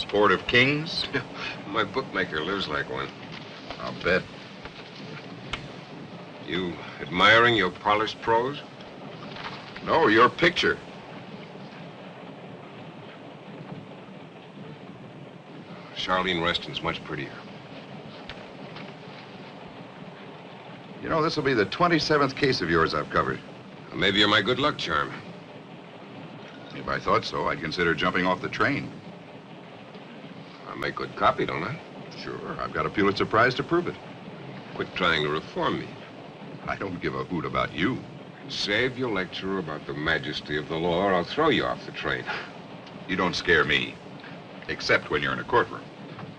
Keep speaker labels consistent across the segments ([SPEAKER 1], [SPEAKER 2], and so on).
[SPEAKER 1] sport of kings?
[SPEAKER 2] My bookmaker lives like one.
[SPEAKER 1] I'll bet.
[SPEAKER 2] You admiring your polished prose?
[SPEAKER 1] No, your picture.
[SPEAKER 2] Charlene Reston's much prettier.
[SPEAKER 1] You know, this will be the 27th case of yours I've covered.
[SPEAKER 2] Well, maybe you're my good luck charm.
[SPEAKER 1] If I thought so, I'd consider jumping off the train.
[SPEAKER 2] I make good copy, don't I?
[SPEAKER 1] Sure, I've got a Pulitzer Prize to prove it.
[SPEAKER 2] Quit trying to reform me.
[SPEAKER 1] I don't give a hoot about you.
[SPEAKER 2] Save your lecture about the majesty of the law, or I'll throw you off the train.
[SPEAKER 1] You don't scare me, except when you're in a courtroom.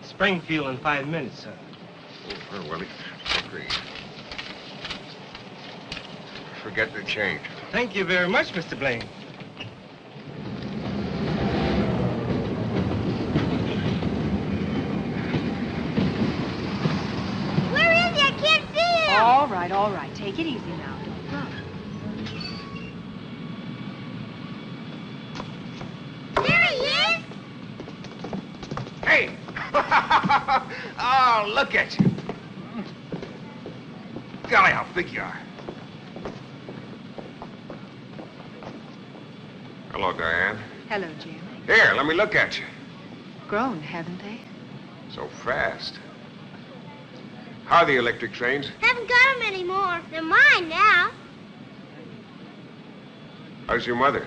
[SPEAKER 3] Springfield in 5 minutes, sir.
[SPEAKER 2] Oh, well, agree. Forget the change.
[SPEAKER 3] Thank you very much, Mr. Blane.
[SPEAKER 4] Where is he? I can't see him.
[SPEAKER 5] All right, all right. Take it easy now. Don't run.
[SPEAKER 4] There he is.
[SPEAKER 2] Hey! Oh, look at you. Golly, how big you are. Hello, Diane.
[SPEAKER 5] Hello, Jim.
[SPEAKER 2] Here, let me look at you.
[SPEAKER 5] Grown, haven't they?
[SPEAKER 2] So fast. How are the electric trains?
[SPEAKER 4] Haven't got them anymore. They're mine now.
[SPEAKER 2] How's your mother?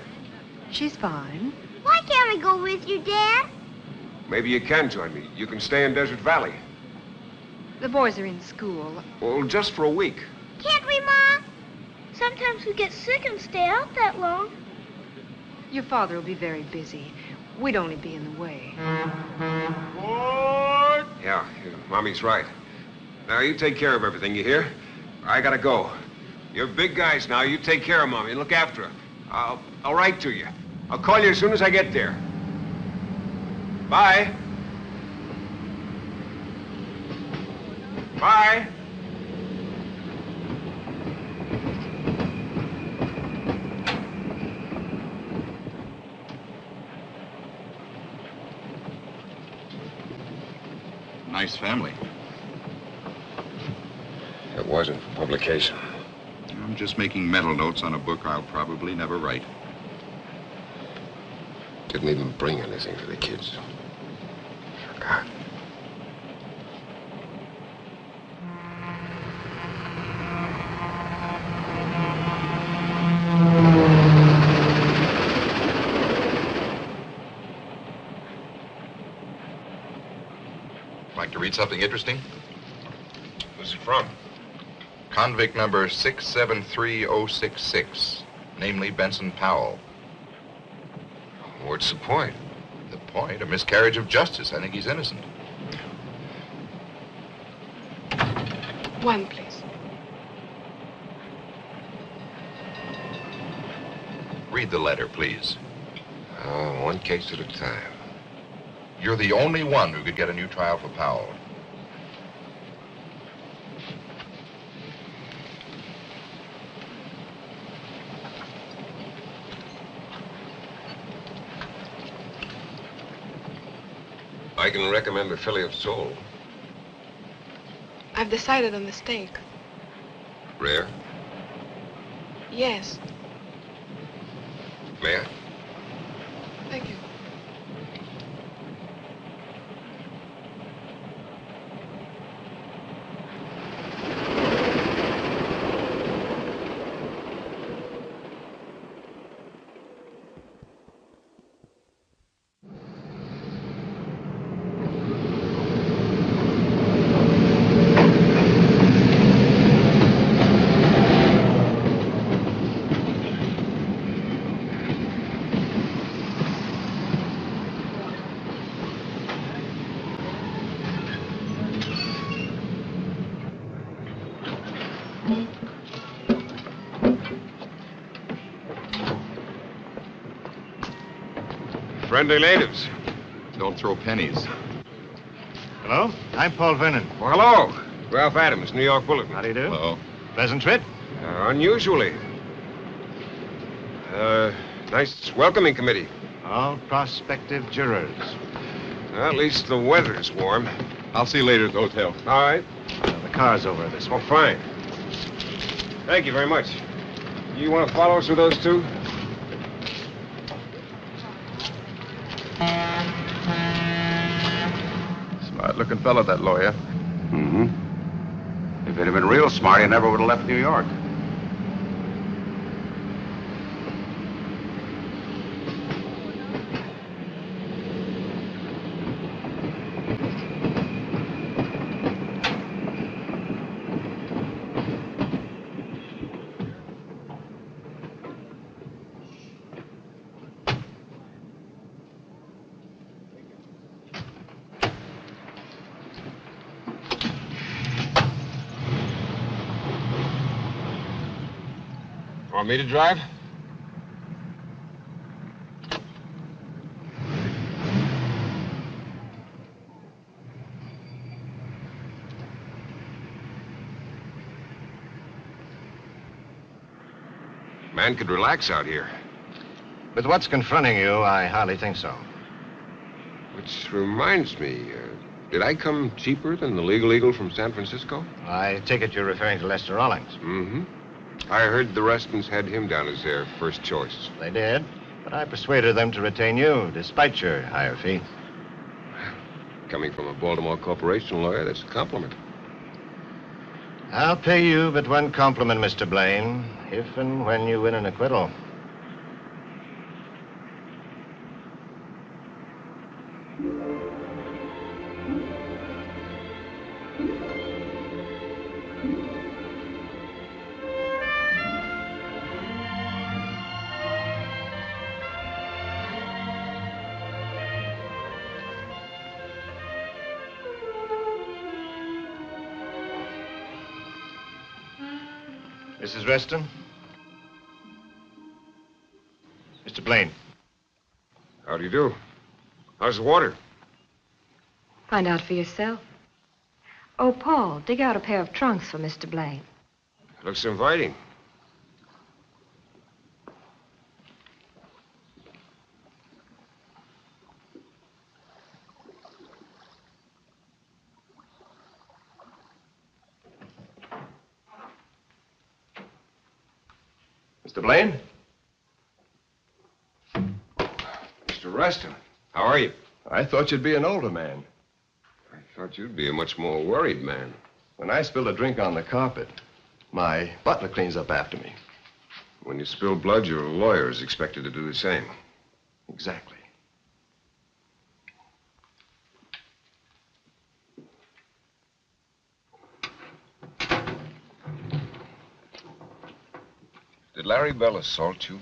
[SPEAKER 5] She's fine.
[SPEAKER 4] Why can't I go with you, Dad?
[SPEAKER 2] Maybe you can join me. You can stay in Desert Valley.
[SPEAKER 5] The boys are in school.
[SPEAKER 2] Well, just for a week.
[SPEAKER 4] Can't we, Mom? Sometimes we get sick and stay out that long.
[SPEAKER 5] Your father will be very busy. We'd only be in the way.
[SPEAKER 2] Yeah, Mommy's right. Now, you take care of everything, you hear? I gotta go. You're big guys now. You take care of Mommy and look after her. I'll write to you. I'll call you as soon as I get there. Bye. Bye.
[SPEAKER 1] Nice family.
[SPEAKER 2] It wasn't for publication.
[SPEAKER 1] I'm just making mental notes on a book I'll probably never write.
[SPEAKER 2] Didn't even bring anything for the kids. Forgot.
[SPEAKER 1] Like to read something interesting?
[SPEAKER 2] Who's it from?
[SPEAKER 1] Convict number 673066, namely Benson Powell.
[SPEAKER 2] What's the point?
[SPEAKER 1] The point? A miscarriage of justice. I think he's innocent.
[SPEAKER 5] One, please.
[SPEAKER 1] Read the letter, please.
[SPEAKER 2] Oh, one case at a time.
[SPEAKER 1] You're the only one who could get a new trial for Powell.
[SPEAKER 2] I can recommend a fillet of sole.
[SPEAKER 6] I've decided on the steak.
[SPEAKER 2] Rare?
[SPEAKER 6] Yes.
[SPEAKER 2] May I?
[SPEAKER 6] Thank you.
[SPEAKER 2] Friendly natives.
[SPEAKER 1] Don't throw pennies.
[SPEAKER 3] Hello? I'm Paul Vernon.
[SPEAKER 2] Well, hello. Ralph Adams, New York Bulletin.
[SPEAKER 3] How do you do?
[SPEAKER 1] Hello.
[SPEAKER 3] Pleasant trip?
[SPEAKER 2] Unusually. Nice welcoming committee.
[SPEAKER 3] All prospective jurors.
[SPEAKER 2] Well, at least the weather's warm.
[SPEAKER 7] I'll see you later at the hotel.
[SPEAKER 2] All right.
[SPEAKER 3] The car's over this way.
[SPEAKER 2] Oh, fine. Thank you very much. You want to follow us with those two?
[SPEAKER 1] Smart-looking fellow, that lawyer.
[SPEAKER 8] Mm-hmm. If he'd have been real smart, he never would have left New York.
[SPEAKER 2] Want me to drive? Man could relax out here.
[SPEAKER 3] With what's confronting you, I hardly think so.
[SPEAKER 2] Which reminds me, did I come cheaper than the Legal Eagle from San Francisco?
[SPEAKER 3] I take it you're referring to Lester Rawlings.
[SPEAKER 2] Mm-hmm. I heard the Restons had him down as their first choice.
[SPEAKER 3] They did, but I persuaded them to retain you, despite your higher fee.
[SPEAKER 2] Coming from a Baltimore corporation lawyer, that's a compliment.
[SPEAKER 3] I'll pay you but one compliment, Mr. Blane, if and when you win an acquittal. Mrs. Reston? Mr. Blane.
[SPEAKER 2] How do you do? How's the water?
[SPEAKER 5] Find out for yourself. Oh, Paul, dig out a pair of trunks for Mr. Blane.
[SPEAKER 2] Looks inviting.
[SPEAKER 7] Mr. Blane?
[SPEAKER 2] Mr. Reston, how are you?
[SPEAKER 7] I thought you'd be an older man.
[SPEAKER 2] I thought you'd be a much more worried man.
[SPEAKER 7] When I spill a drink on the carpet, my butler cleans up after me.
[SPEAKER 2] When you spill blood, your lawyer is expected to do the same.
[SPEAKER 7] Exactly.
[SPEAKER 2] Did Larry Bell assault you?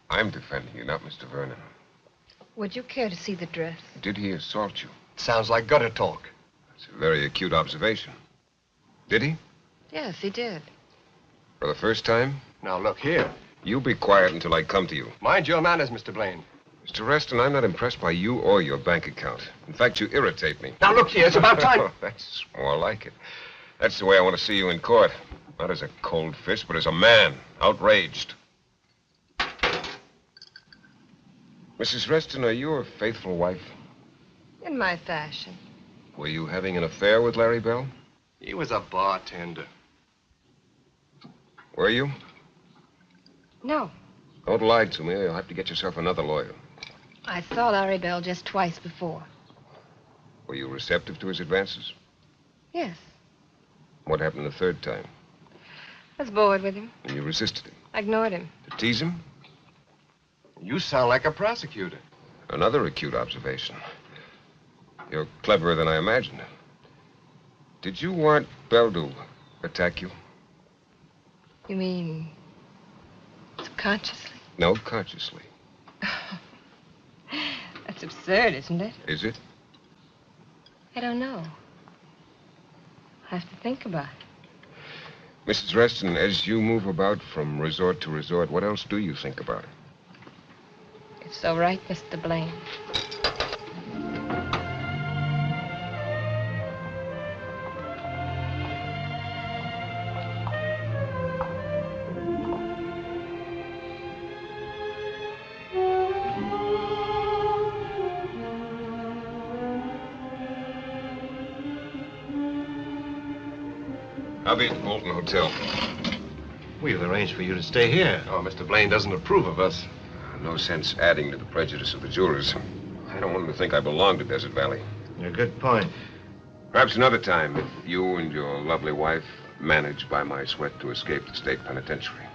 [SPEAKER 2] I'm defending you, not Mr. Vernon.
[SPEAKER 5] Would you care to see the dress?
[SPEAKER 2] Did he assault you?
[SPEAKER 7] Sounds like gutter talk.
[SPEAKER 2] That's a very acute observation. Did he?
[SPEAKER 5] Yes, he did.
[SPEAKER 2] For the first time?
[SPEAKER 7] Now, look here.
[SPEAKER 2] You be quiet until I come to you.
[SPEAKER 7] Mind your manners, Mr. Blane.
[SPEAKER 2] Mr. Reston, I'm not impressed by you or your bank account. In fact, you irritate me.
[SPEAKER 7] Now, look here. It's about time.
[SPEAKER 2] That's more like it. That's the way I want to see you in court. Not as a cold fist, but as a man, outraged. Mrs. Reston, are you a faithful wife?
[SPEAKER 5] In my fashion.
[SPEAKER 2] Were you having an affair with Larry Bell?
[SPEAKER 7] He was a bartender.
[SPEAKER 2] Were you?
[SPEAKER 5] No.
[SPEAKER 2] Don't lie to me, or you'll have to get yourself another lawyer.
[SPEAKER 5] I saw Larry Bell just twice before.
[SPEAKER 2] Were you receptive to his advances?
[SPEAKER 5] Yes.
[SPEAKER 2] What happened the third time?
[SPEAKER 5] I was bored with him.
[SPEAKER 2] And you resisted him?
[SPEAKER 5] I ignored him.
[SPEAKER 2] To tease him?
[SPEAKER 7] You sound like a prosecutor.
[SPEAKER 2] Another acute observation. You're cleverer than I imagined. Did you want Bell to attack you?
[SPEAKER 5] You mean subconsciously?
[SPEAKER 2] No, consciously.
[SPEAKER 5] That's absurd, isn't it?
[SPEAKER 2] Is it?
[SPEAKER 5] I don't know. I have to think about it.
[SPEAKER 2] Mrs. Reston, as you move about from resort to resort, what else do you think about?
[SPEAKER 5] It's so right, Mr. Blane.
[SPEAKER 2] I'll be at the Bolton Hotel.
[SPEAKER 3] We've arranged for you to stay here.
[SPEAKER 7] Oh, Mr. Blane doesn't approve of us.
[SPEAKER 2] No sense adding to the prejudice of the jurors. I don't want them to think I belong to Desert Valley.
[SPEAKER 3] A good point.
[SPEAKER 2] Perhaps another time, if you and your lovely wife manage by my sweat to escape the state penitentiary.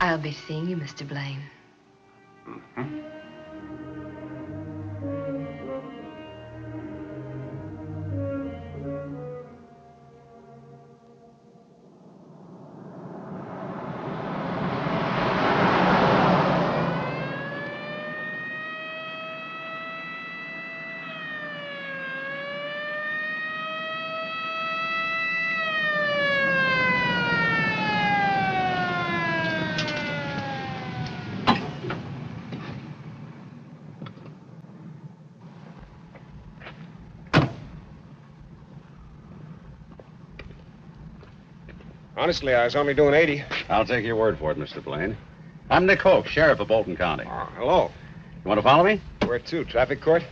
[SPEAKER 5] I'll be seeing you, Mr. Blane.
[SPEAKER 2] Mm-hmm. Honestly, I was only doing 80.
[SPEAKER 8] I'll take your word for it, Mr. Blane. I'm Nick Hope, sheriff of Bolton County.
[SPEAKER 2] Hello.
[SPEAKER 8] You want to follow me?
[SPEAKER 2] Where to? Traffic court?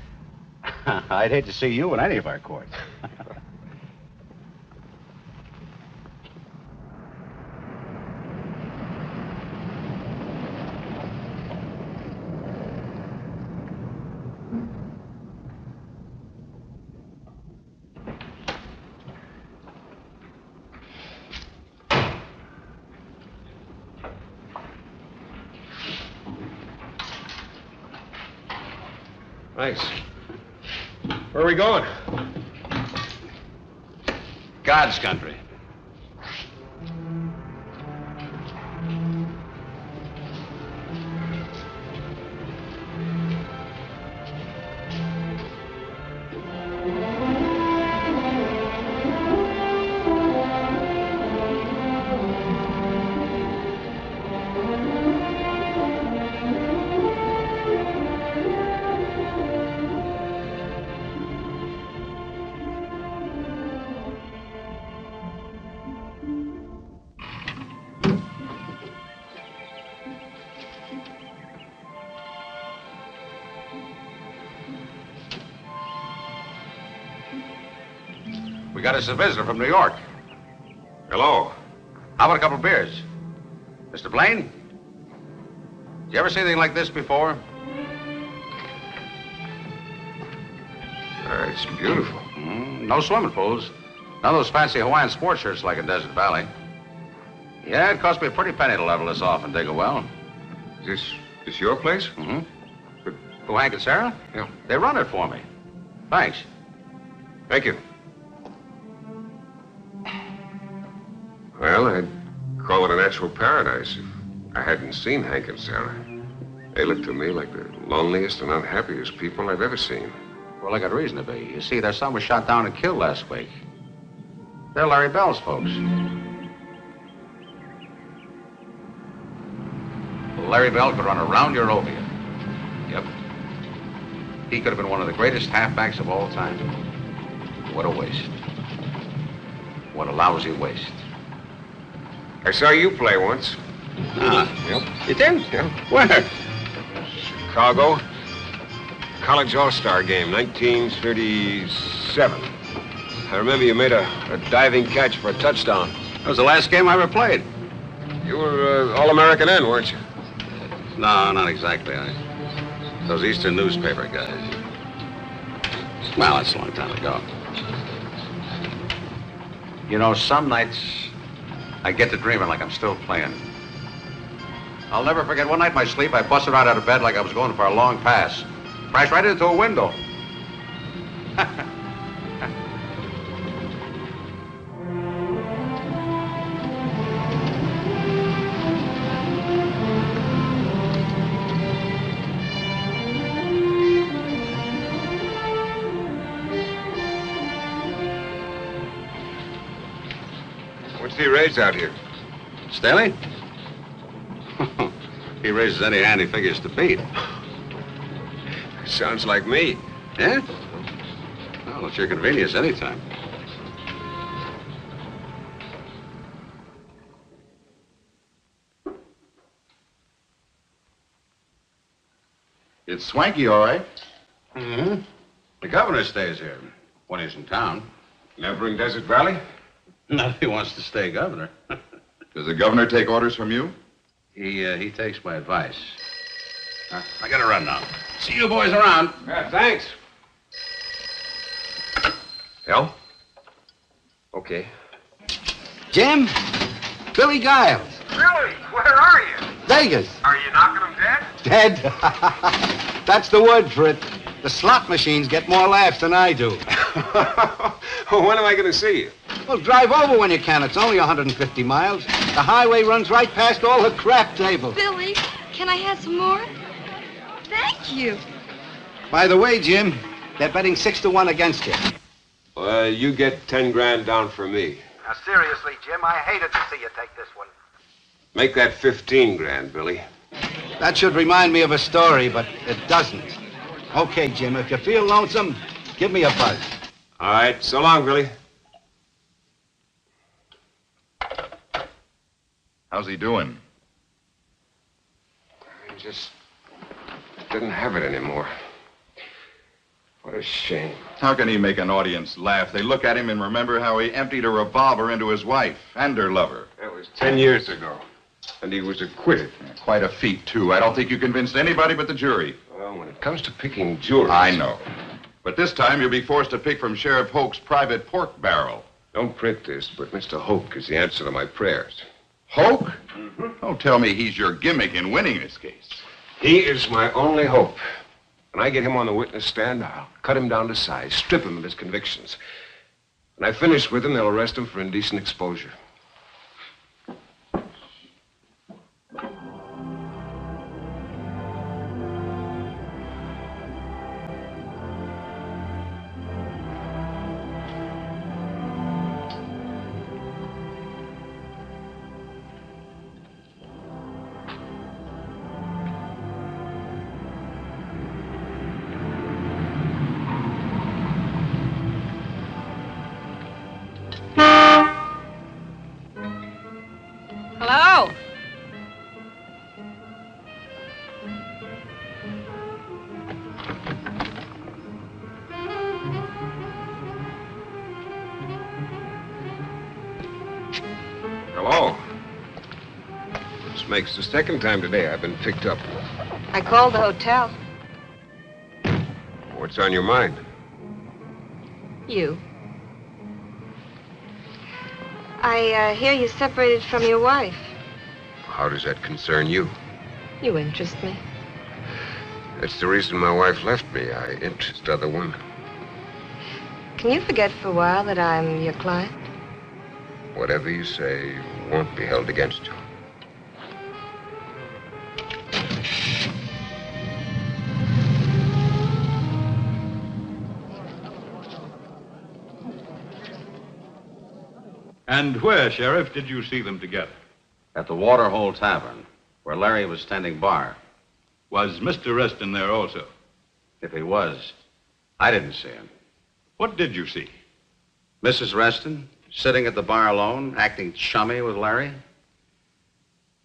[SPEAKER 8] I'd hate to see you in any of our courts.
[SPEAKER 2] Thanks. Where are we going?
[SPEAKER 8] God's country. We got us a visitor from New York.
[SPEAKER 2] Hello.
[SPEAKER 8] How about a couple of beers? Mr. Blane? Did you ever see anything like this before?
[SPEAKER 2] It's beautiful.
[SPEAKER 8] No swimming pools. None of those fancy Hawaiian sports shirts like in Desert Valley. Yeah, it cost me a pretty penny to level this off and dig a well.
[SPEAKER 2] Is this your place?
[SPEAKER 8] Mm-hmm. Who, Hank and Sarah?
[SPEAKER 2] Yeah.
[SPEAKER 8] They run it for me. Thanks.
[SPEAKER 2] Thank you. Well, I'd call it a natural paradise if I hadn't seen Hank and Sarah. They look to me like the loneliest and unhappiest people I've ever seen.
[SPEAKER 8] Well, I got reason to be. You see, their son was shot down and killed last week. They're Larry Bell's folks. Larry Bell could run around Eurovia. Yep. He could have been one of the greatest halfbacks of all time. What a waste. What a lousy waste.
[SPEAKER 2] I saw you play once.
[SPEAKER 8] Yep.
[SPEAKER 2] You did? Yeah.
[SPEAKER 8] Where?
[SPEAKER 2] Chicago. College All-Star game, 1937. I remember you made a diving catch for a touchdown.
[SPEAKER 8] That was the last game I ever played.
[SPEAKER 2] You were All-American then, weren't you?
[SPEAKER 8] No, not exactly. Those Eastern newspaper guys. Well, that's a long time ago. You know, some nights I get to dreaming like I'm still playing. I'll never forget one night in my sleep, I busted right out of bed like I was going for a long pass. Crashed right into a window.
[SPEAKER 2] he raise out here?
[SPEAKER 8] Staley? He raises any hand he figures to beat.
[SPEAKER 2] Sounds like me.
[SPEAKER 8] Yeah? Well, it's your convenience anytime.
[SPEAKER 1] It's swanky, all right.
[SPEAKER 8] Mm-hmm. The governor stays here when he's in town.
[SPEAKER 2] Never in Desert Valley?
[SPEAKER 8] Not if he wants to stay governor.
[SPEAKER 1] Does the governor take orders from you?
[SPEAKER 8] He takes my advice. I gotta run now. See you boys around.
[SPEAKER 2] Yeah, thanks. Hell? Okay.
[SPEAKER 9] Jim? Billy Giles.
[SPEAKER 2] Billy, where are you?
[SPEAKER 9] Vegas.
[SPEAKER 2] Are you knocking him dead?
[SPEAKER 9] Dead? That's the word for it. The slot machines get more laughs than I do.
[SPEAKER 2] When am I going to see you?
[SPEAKER 9] Well, drive over when you can. It's only 150 miles. The highway runs right past all the crap tables.
[SPEAKER 5] Billy, can I have some more? Thank you.
[SPEAKER 9] By the way, Jim, they're betting 6-1 against you.
[SPEAKER 2] You get 10 grand down for me.
[SPEAKER 9] Now, seriously, Jim, I hated to see you take this one.
[SPEAKER 2] Make that 15 grand, Billy.
[SPEAKER 9] That should remind me of a story, but it doesn't. Okay, Jim, if you feel lonesome, give me a buzz.
[SPEAKER 2] All right, so long, Billy.
[SPEAKER 1] How's he doing?
[SPEAKER 2] He just didn't have it anymore. What a shame.
[SPEAKER 1] How can he make an audience laugh? They look at him and remember how he emptied a revolver into his wife and her lover.
[SPEAKER 2] That was 10 years ago, and he was acquitted.
[SPEAKER 1] Yeah, quite a feat, too. I don't think you convinced anybody but the jury.
[SPEAKER 2] Well, when it comes to picking jurors...
[SPEAKER 1] I know. But this time you'll be forced to pick from Sheriff Hoke's private pork barrel.
[SPEAKER 2] Don't print this, but Mr. Hoke is the answer to my prayers.
[SPEAKER 1] Hoke? Mm-hmm. Don't tell me he's your gimmick in winning this case.
[SPEAKER 2] He is my only hope. When I get him on the witness stand, I'll cut him down to size, strip him of his convictions. When I finish with him, they'll arrest him for indecent exposure.
[SPEAKER 5] Hello?
[SPEAKER 2] Hello. This makes the second time today I've been picked up.
[SPEAKER 5] I called the hotel.
[SPEAKER 2] What's on your mind?
[SPEAKER 5] You. I hear you separated from your wife.
[SPEAKER 2] How does that concern you?
[SPEAKER 5] You interest me.
[SPEAKER 2] That's the reason my wife left me. I interest other women.
[SPEAKER 5] Can you forget for a while that I'm your client?
[SPEAKER 2] Whatever you say won't be held against you.
[SPEAKER 10] And where, Sheriff, did you see them together?
[SPEAKER 8] At the Waterhole Tavern, where Larry was standing bar.
[SPEAKER 10] Was Mr. Reston there also?
[SPEAKER 8] If he was, I didn't see him.
[SPEAKER 10] What did you see?
[SPEAKER 8] Mrs. Reston, sitting at the bar alone, acting chummy with Larry.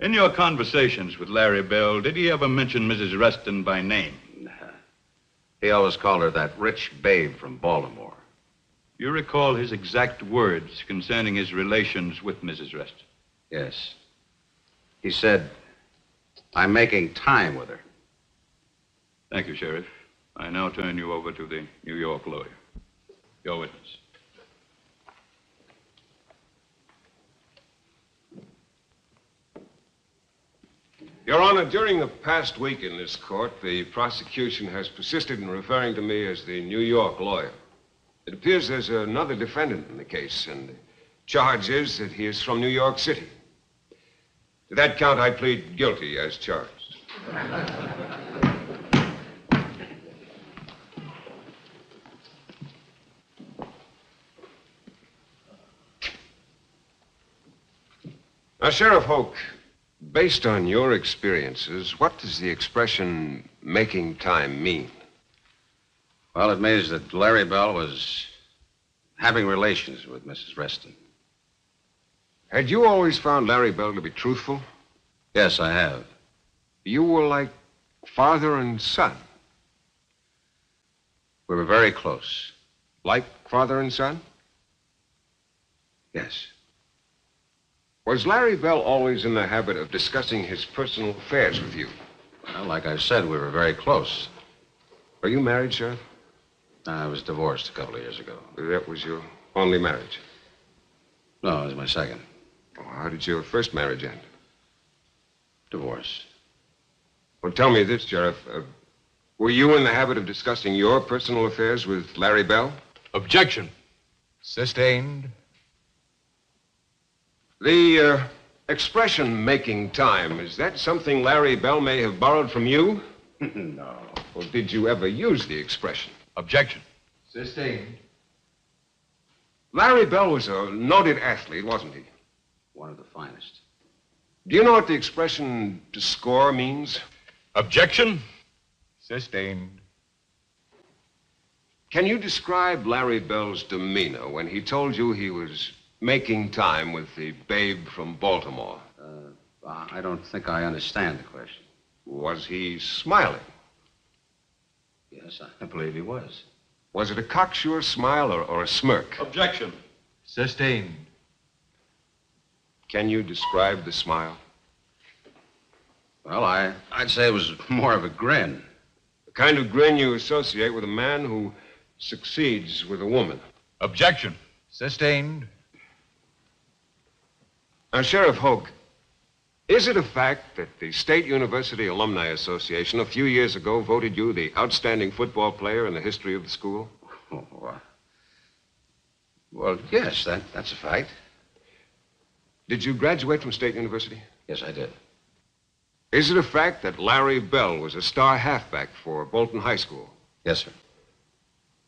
[SPEAKER 10] In your conversations with Larry Bell, did he ever mention Mrs. Reston by name?
[SPEAKER 8] He always called her that rich babe from Baltimore.
[SPEAKER 10] You recall his exact words concerning his relations with Mrs. Reston?
[SPEAKER 8] Yes. He said, I'm making time with her.
[SPEAKER 10] Thank you, Sheriff. I now turn you over to the New York lawyer. Your witness.
[SPEAKER 2] Your Honor, during the past week in this court, the prosecution has persisted in referring to me as the New York lawyer. It appears there's another defendant in the case, and the charge is that he is from New York City. To that count, I plead guilty as charged. Now, Sheriff Hoke, based on your experiences, what does the expression making time mean?
[SPEAKER 8] Well, it means that Larry Bell was having relations with Mrs. Reston.
[SPEAKER 2] Had you always found Larry Bell to be truthful?
[SPEAKER 8] Yes, I have.
[SPEAKER 2] You were like father and son.
[SPEAKER 8] We were very close.
[SPEAKER 2] Like father and son?
[SPEAKER 8] Yes.
[SPEAKER 2] Was Larry Bell always in the habit of discussing his personal affairs with you?
[SPEAKER 8] Well, like I said, we were very close.
[SPEAKER 2] Are you married, Sheriff?
[SPEAKER 8] I was divorced a couple of years ago.
[SPEAKER 2] That was your only marriage?
[SPEAKER 8] No, it was my second.
[SPEAKER 2] Oh, how did your first marriage end?
[SPEAKER 8] Divorce.
[SPEAKER 2] Well, tell me this, Sheriff. Were you in the habit of discussing your personal affairs with Larry Bell?
[SPEAKER 11] Objection. Sustained.
[SPEAKER 2] The expression making time, is that something Larry Bell may have borrowed from you?
[SPEAKER 8] No.
[SPEAKER 2] Or did you ever use the expression?
[SPEAKER 11] Objection.
[SPEAKER 7] Sustained.
[SPEAKER 2] Larry Bell was a noted athlete, wasn't he?
[SPEAKER 8] One of the finest.
[SPEAKER 2] Do you know what the expression to score means?
[SPEAKER 11] Objection. Sustained.
[SPEAKER 2] Can you describe Larry Bell's demeanor when he told you he was making time with the babe from Baltimore?
[SPEAKER 8] I don't think I understand the question.
[SPEAKER 2] Was he smiling?
[SPEAKER 8] Yes, I believe he was.
[SPEAKER 2] Was it a cocksure smile or a smirk?
[SPEAKER 11] Objection. Sustained.
[SPEAKER 2] Can you describe the smile?
[SPEAKER 8] Well, I'd say it was more of a grin.
[SPEAKER 2] The kind of grin you associate with a man who succeeds with a woman.
[SPEAKER 11] Objection. Sustained.
[SPEAKER 2] Now, Sheriff Hoke, is it a fact that the State University Alumni Association a few years ago voted you the outstanding football player in the history of the school?
[SPEAKER 8] Oh, well, yes, that's a fact.
[SPEAKER 2] Did you graduate from State University?
[SPEAKER 8] Yes, I did.
[SPEAKER 2] Is it a fact that Larry Bell was a star halfback for Bolton High School?
[SPEAKER 8] Yes, sir.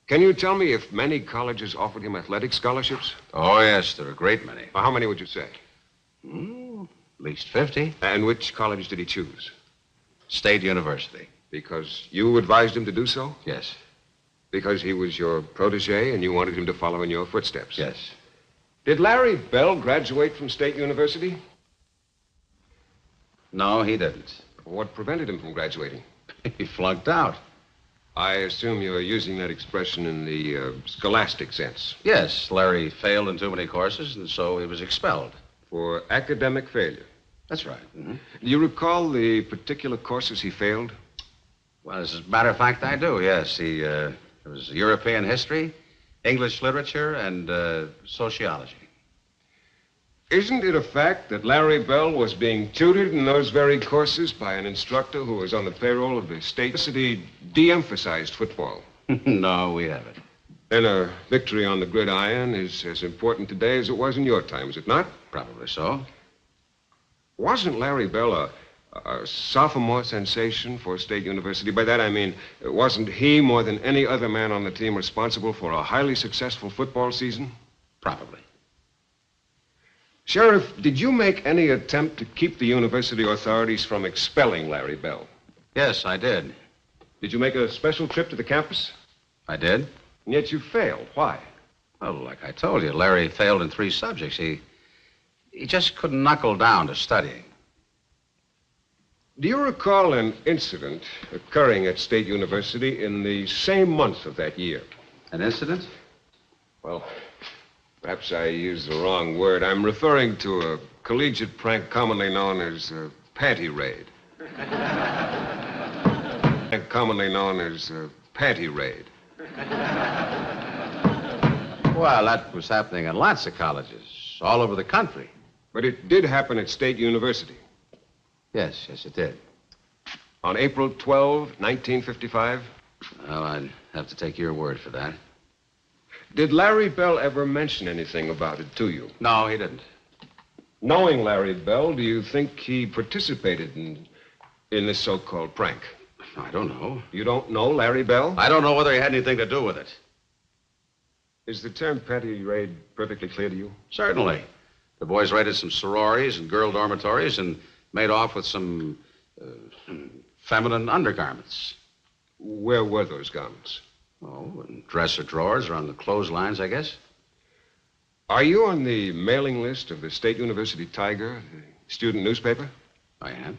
[SPEAKER 2] Can you tell me if many colleges offered him athletic scholarships?
[SPEAKER 8] Oh, yes, there are a great many.
[SPEAKER 2] Well, how many would you say?
[SPEAKER 8] At least 50.
[SPEAKER 2] And which college did he choose?
[SPEAKER 8] State University.
[SPEAKER 2] Because you advised him to do so?
[SPEAKER 8] Yes.
[SPEAKER 2] Because he was your protege and you wanted him to follow in your footsteps?
[SPEAKER 8] Yes.
[SPEAKER 2] Did Larry Bell graduate from State University?
[SPEAKER 8] No, he didn't.
[SPEAKER 2] What prevented him from graduating?
[SPEAKER 8] He flunked out.
[SPEAKER 2] I assume you're using that expression in the scholastic sense.
[SPEAKER 8] Yes, Larry failed in too many courses, and so he was expelled.
[SPEAKER 2] For academic failure?
[SPEAKER 8] That's right. Mm-hmm.
[SPEAKER 2] Do you recall the particular courses he failed?
[SPEAKER 8] Well, as a matter of fact, I do, yes. It was European history, English literature, and sociology.
[SPEAKER 2] Isn't it a fact that Larry Bell was being tutored in those very courses by an instructor who was on the payroll of the state university, de-emphasized football?
[SPEAKER 8] No, we haven't.
[SPEAKER 2] Then a victory on the gridiron is as important today as it was in your time, is it not?
[SPEAKER 8] Probably so.
[SPEAKER 2] Wasn't Larry Bell a sophomore sensation for State University? By that I mean, wasn't he more than any other man on the team responsible for a highly successful football season?
[SPEAKER 8] Probably.
[SPEAKER 2] Sheriff, did you make any attempt to keep the university authorities from expelling Larry Bell?
[SPEAKER 8] Yes, I did.
[SPEAKER 2] Did you make a special trip to the campus?
[SPEAKER 8] I did.
[SPEAKER 2] And yet you failed. Why?
[SPEAKER 8] Well, like I told you, Larry failed in 3 subjects. He just couldn't knuckle down to studying.
[SPEAKER 2] Do you recall an incident occurring at State University in the same month of that year?
[SPEAKER 8] An incident?
[SPEAKER 2] Well, perhaps I used the wrong word. I'm referring to a collegiate prank commonly known as panty raid. Commonly known as panty raid.
[SPEAKER 8] Well, that was happening in lots of colleges, all over the country.
[SPEAKER 2] But it did happen at State University.
[SPEAKER 8] Yes, it did.
[SPEAKER 2] On April 12, 1955?
[SPEAKER 8] Well, I'd have to take your word for that.
[SPEAKER 2] Did Larry Bell ever mention anything about it to you?
[SPEAKER 8] No, he didn't.
[SPEAKER 2] Knowing Larry Bell, do you think he participated in this so-called prank?
[SPEAKER 8] I don't know.
[SPEAKER 2] You don't know Larry Bell?
[SPEAKER 8] I don't know whether he had anything to do with it.
[SPEAKER 2] Is the term panty raid perfectly clear to you?
[SPEAKER 8] Certainly. The boys raided some sororities and girl dormitories and made off with some feminine undergarments.
[SPEAKER 2] Where were those garments?
[SPEAKER 8] Oh, in dresser drawers or on the clotheslines, I guess.
[SPEAKER 2] Are you on the mailing list of the State University Tiger, the student newspaper?
[SPEAKER 8] I am.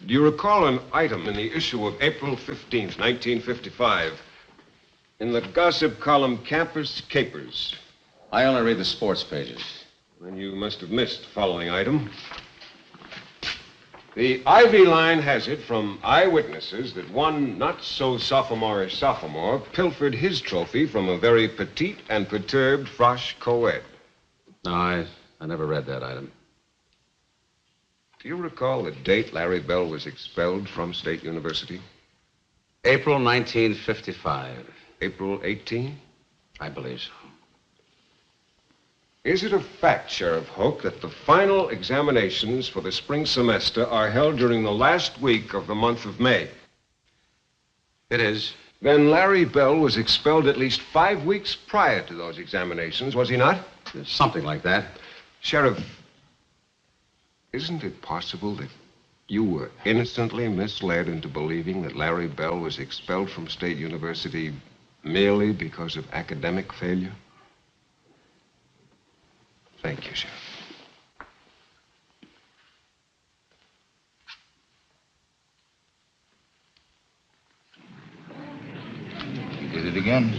[SPEAKER 2] Do you recall an item in the issue of April 15th, 1955, in the gossip column Campus Capers?
[SPEAKER 8] I only read the sports pages.
[SPEAKER 2] Then you must have missed the following item. The Ivy Line has it from eyewitnesses that one not-so-sophomorish sophomore pilfered his trophy from a very petite and perturbed frosh co-ed.
[SPEAKER 8] No, I never read that item.
[SPEAKER 2] Do you recall the date Larry Bell was expelled from State University?
[SPEAKER 8] April 1955.
[SPEAKER 2] April 18?
[SPEAKER 8] I believe so.
[SPEAKER 2] Is it a fact, Sheriff Hoke, that the final examinations for the spring semester are held during the last week of the month of May?
[SPEAKER 8] It is.
[SPEAKER 2] Then Larry Bell was expelled at least 5 weeks prior to those examinations, was he not?
[SPEAKER 8] Something like that.
[SPEAKER 2] Sheriff, isn't it possible that you were innocently misled into believing that Larry Bell was expelled from State University merely because of academic failure? Thank you, Sheriff.
[SPEAKER 3] You did it again.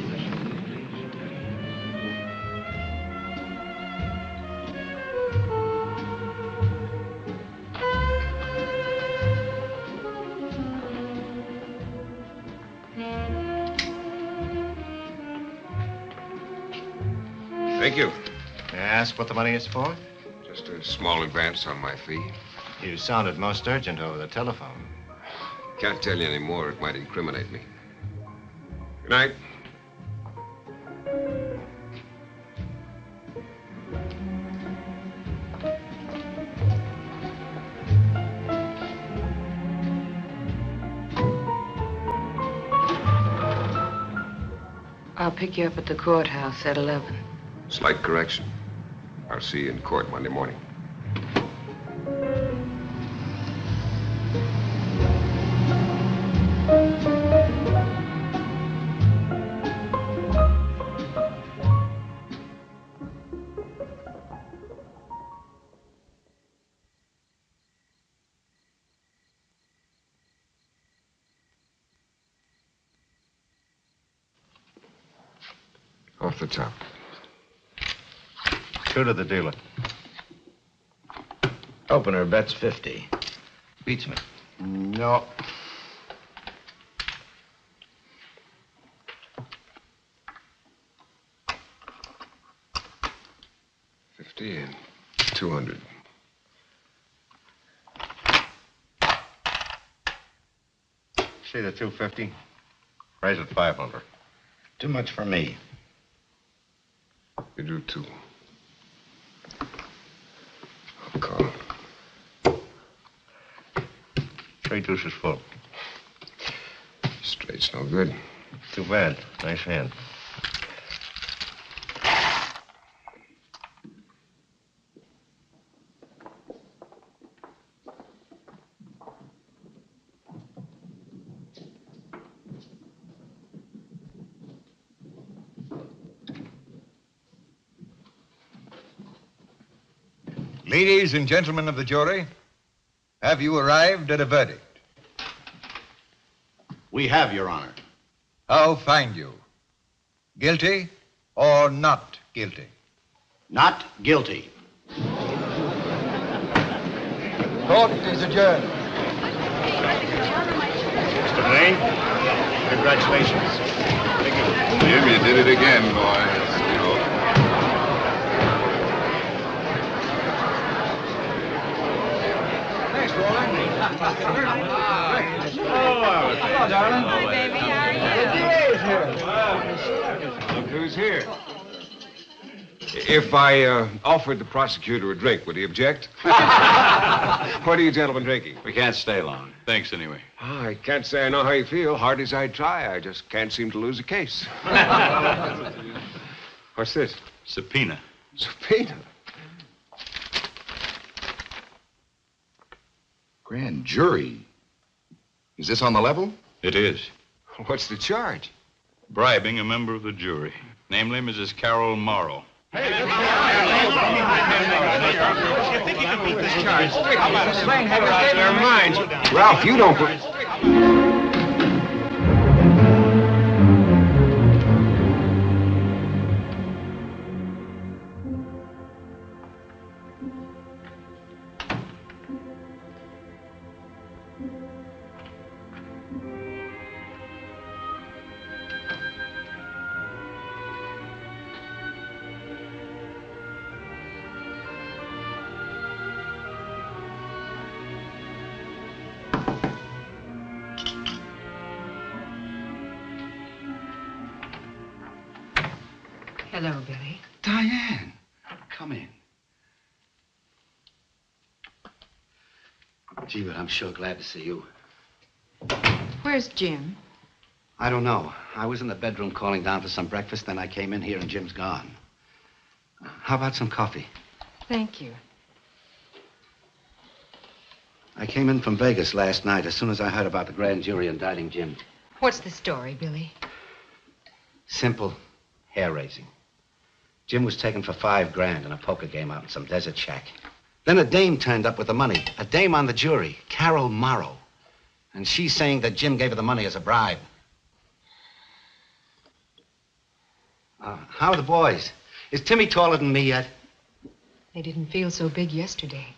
[SPEAKER 2] Thank you.
[SPEAKER 3] May I ask what the money is for?
[SPEAKER 2] Just a small advance on my fee.
[SPEAKER 3] You sounded most urgent over the telephone.
[SPEAKER 2] Can't tell you any more. It might incriminate me. Good night.
[SPEAKER 5] I'll pick you up at the courthouse at 11.
[SPEAKER 2] Slight correction. I'll see you in court Monday morning. Off the top.
[SPEAKER 3] True to the dealer. Opener bets 50. Beats me. No.
[SPEAKER 2] $50 and $200.
[SPEAKER 3] See the 250? Raise it 500. Too much for me.
[SPEAKER 2] You do too. I'll call.
[SPEAKER 3] 3 deuces full.
[SPEAKER 2] Straight's no good.
[SPEAKER 3] Too bad. Nice hand.
[SPEAKER 11] Ladies and gentlemen of the jury, have you arrived at a verdict?
[SPEAKER 9] We have, Your Honor.
[SPEAKER 11] How find you? Guilty or not guilty?
[SPEAKER 9] Not guilty.
[SPEAKER 11] Court is adjourned.
[SPEAKER 3] Mr. Blane, congratulations. Thank you.
[SPEAKER 1] Jim, you did it again, boy.
[SPEAKER 2] Hello, darling. Hi, baby. How are you? Look who's here. If I offered the prosecutor a drink, would he object? What are you gentlemen drinking?
[SPEAKER 8] We can't stay long.
[SPEAKER 10] Thanks anyway.
[SPEAKER 2] Oh, I can't say I know how you feel. Hard as I try, I just can't seem to lose a case. What's this?
[SPEAKER 10] Subpoena.
[SPEAKER 2] Subpoena?
[SPEAKER 1] Grand jury? Is this on the level?
[SPEAKER 10] It is.
[SPEAKER 2] What's the charge?
[SPEAKER 10] Bribing a member of the jury, namely Mrs. Carol Morrow.
[SPEAKER 2] You think you can beat this charge? How about a slang have it their minds? Ralph, you don't...
[SPEAKER 5] Hello, Billy.
[SPEAKER 9] Diane, come in. Gee, but I'm sure glad to see you.
[SPEAKER 5] Where's Jim?
[SPEAKER 9] I don't know. I was in the bedroom calling down for some breakfast, then I came in here and Jim's gone. How about some coffee?
[SPEAKER 5] Thank you.
[SPEAKER 9] I came in from Vegas last night as soon as I heard about the grand jury indicting Jim.
[SPEAKER 5] What's the story, Billy?
[SPEAKER 9] Simple, hair-raising. Jim was taken for $5,000 in a poker game out in some desert shack. Then a dame turned up with the money. A dame on the jury, Carol Morrow. And she's saying that Jim gave her the money as a bribe. How are the boys? Is Timmy taller than me yet?
[SPEAKER 5] They didn't feel so big yesterday.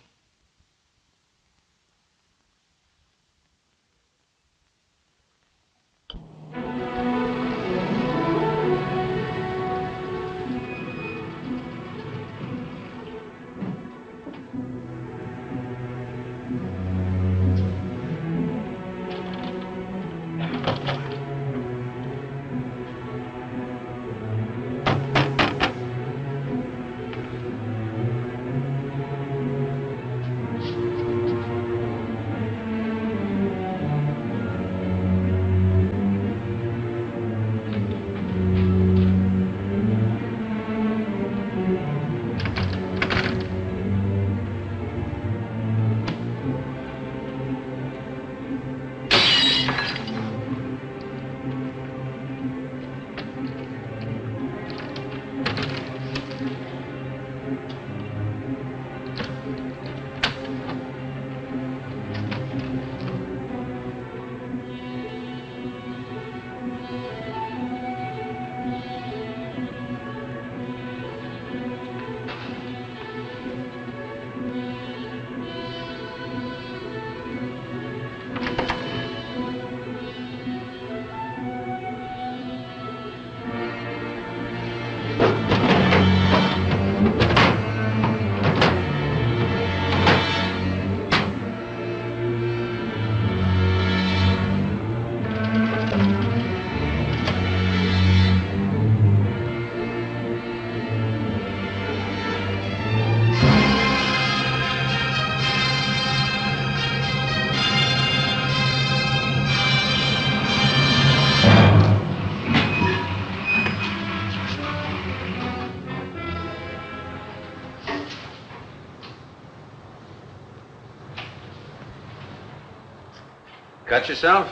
[SPEAKER 8] Cut yourself?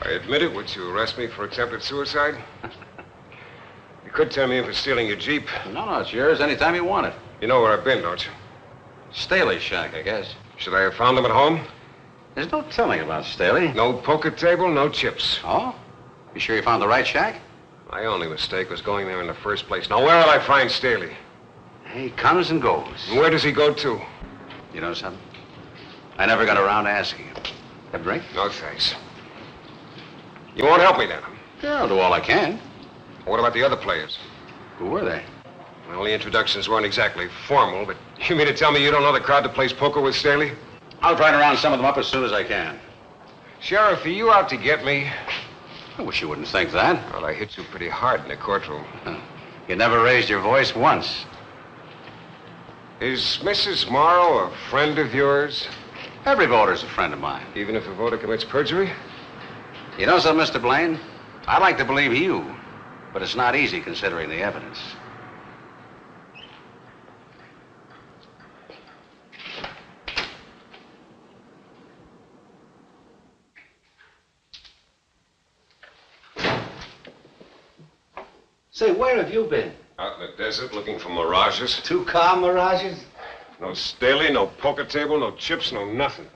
[SPEAKER 2] I admit it. Would you arrest me for attempted suicide? You could tell me if it's stealing your Jeep.
[SPEAKER 8] No, it's yours anytime you want it.
[SPEAKER 2] You know where I've been, don't you?
[SPEAKER 8] Staley's shack, I guess.
[SPEAKER 2] Should I have found them at home?
[SPEAKER 8] There's no telling about Staley.
[SPEAKER 2] No poker table, no chips.
[SPEAKER 8] Oh? You sure you found the right shack?
[SPEAKER 2] My only mistake was going there in the first place. Now, where will I find Staley?
[SPEAKER 8] He comes and goes.
[SPEAKER 2] And where does he go to?
[SPEAKER 8] You know something? I never got around to asking him. Have a drink?
[SPEAKER 2] No, thanks. You won't help me then?
[SPEAKER 8] Yeah, I'll do all I can.
[SPEAKER 2] What about the other players?
[SPEAKER 8] Who were they?
[SPEAKER 2] Well, the introductions weren't exactly formal, but you mean to tell me you don't know the crowd that plays poker with Staley?
[SPEAKER 8] I'll try to round some of them up as soon as I can.
[SPEAKER 2] Sheriff, are you out to get me?
[SPEAKER 8] I wish you wouldn't think that.
[SPEAKER 2] Well, I hit you pretty hard in the courtroom.
[SPEAKER 8] You never raised your voice once.
[SPEAKER 2] Is Mrs. Morrow a friend of yours?
[SPEAKER 8] Every voter's a friend of mine.
[SPEAKER 2] Even if a voter commits perjury?
[SPEAKER 8] You know something, Mr. Blane? I'd like to believe you, but it's not easy considering the evidence.
[SPEAKER 9] Say, where have you been?
[SPEAKER 2] Out in the desert looking for mirages.
[SPEAKER 9] 2-car mirages?
[SPEAKER 2] No Staley, no poker table, no chips, no nothing.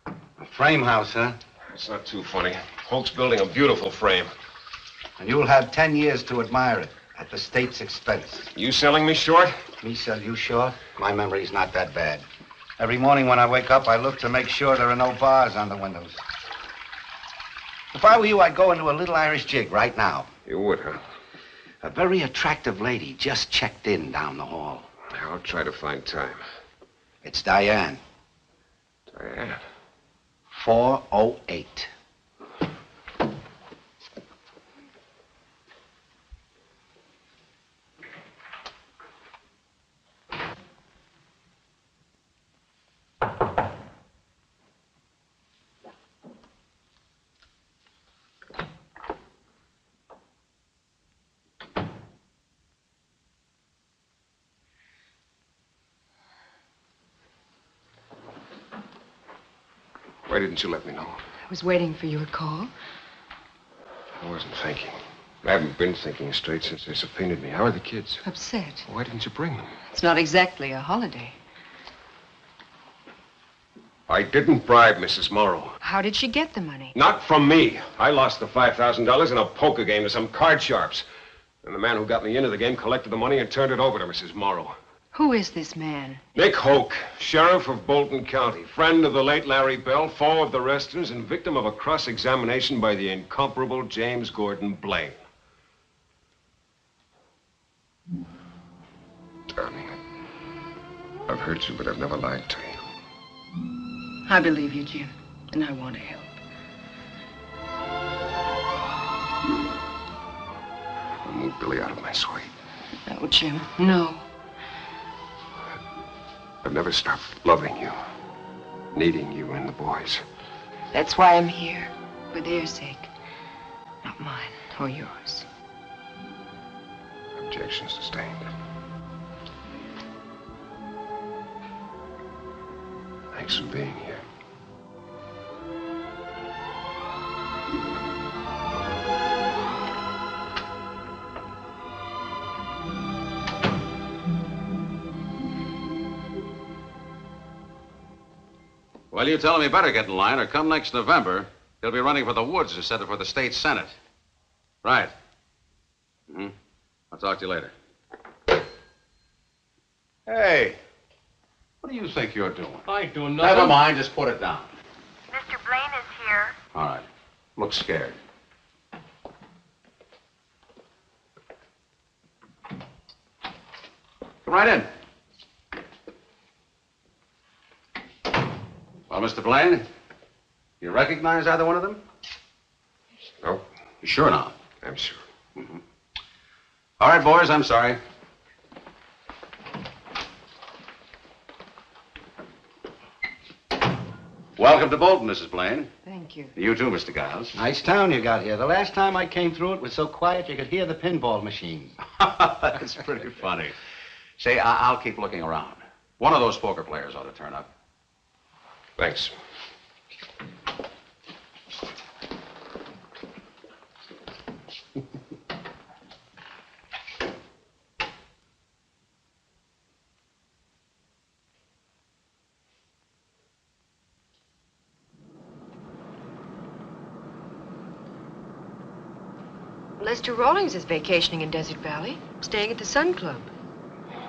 [SPEAKER 9] A frame house, huh?
[SPEAKER 2] It's not too funny. Holt's building a beautiful frame.
[SPEAKER 9] And you'll have 10 years to admire it at the state's expense.
[SPEAKER 2] You selling me short?
[SPEAKER 9] Me sell you short? My memory's not that bad. Every morning when I wake up, I look to make sure there are no bars on the windows. If I were you, I'd go into a little Irish jig right now.
[SPEAKER 2] You would, huh?
[SPEAKER 9] A very attractive lady just checked in down the hall.
[SPEAKER 2] I'll try to find time.
[SPEAKER 9] It's Diane.
[SPEAKER 2] Diane?
[SPEAKER 9] 408.
[SPEAKER 2] Why didn't you let me know?
[SPEAKER 5] I was waiting for your call.
[SPEAKER 2] I wasn't thinking. I haven't been thinking straight since they subpoenaed me. How are the kids?
[SPEAKER 5] Upset.
[SPEAKER 2] Why didn't you bring them?
[SPEAKER 5] It's not exactly a holiday.
[SPEAKER 2] I didn't bribe Mrs. Morrow.
[SPEAKER 5] How did she get the money?
[SPEAKER 2] Not from me. I lost the $5,000 in a poker game to some card sharps. And the man who got me into the game collected the money and turned it over to Mrs. Morrow.
[SPEAKER 5] Who is this man?
[SPEAKER 2] Nick Hoke, sheriff of Bolton County, friend of the late Larry Bell, foe of the Restons, and victim of a cross-examination by the incomparable James Gordon Blane. Darling, I've hurt you, but I've never lied to you.
[SPEAKER 5] I believe you, Jim, and I want to help.
[SPEAKER 2] I'll move Billy out of my sight.
[SPEAKER 5] No, Jim, no.
[SPEAKER 2] I've never stopped loving you, needing you and the boys.
[SPEAKER 5] That's why I'm here, for their sake. Not mine or yours.
[SPEAKER 2] Objection sustained. Thanks for being here.
[SPEAKER 8] Well, you tell him he better get in line, or come next November, he'll be running for the Woods instead of for the state senate. Right. I'll talk to you later. Hey, what do you think you're doing?
[SPEAKER 6] I ain't doing nothing.
[SPEAKER 8] Never mind, just put it down.
[SPEAKER 4] Mr. Blane is here.
[SPEAKER 8] All right. Look scared. Come right in. Well, Mr. Blane, you recognize either one of them?
[SPEAKER 2] No.
[SPEAKER 8] You sure now?
[SPEAKER 2] I'm sure.
[SPEAKER 8] All right, boys, I'm sorry. Welcome to Bolton, Mrs. Blane.
[SPEAKER 5] Thank you.
[SPEAKER 8] You too, Mr. Giles.
[SPEAKER 9] Nice town you got here. The last time I came through, it was so quiet you could hear the pinball machines.
[SPEAKER 8] That's pretty funny. Say, I'll keep looking around. One of those poker players ought to turn up.
[SPEAKER 2] Thanks.
[SPEAKER 5] Lester Rawlings is vacationing in Desert Valley, staying at the Sun Club.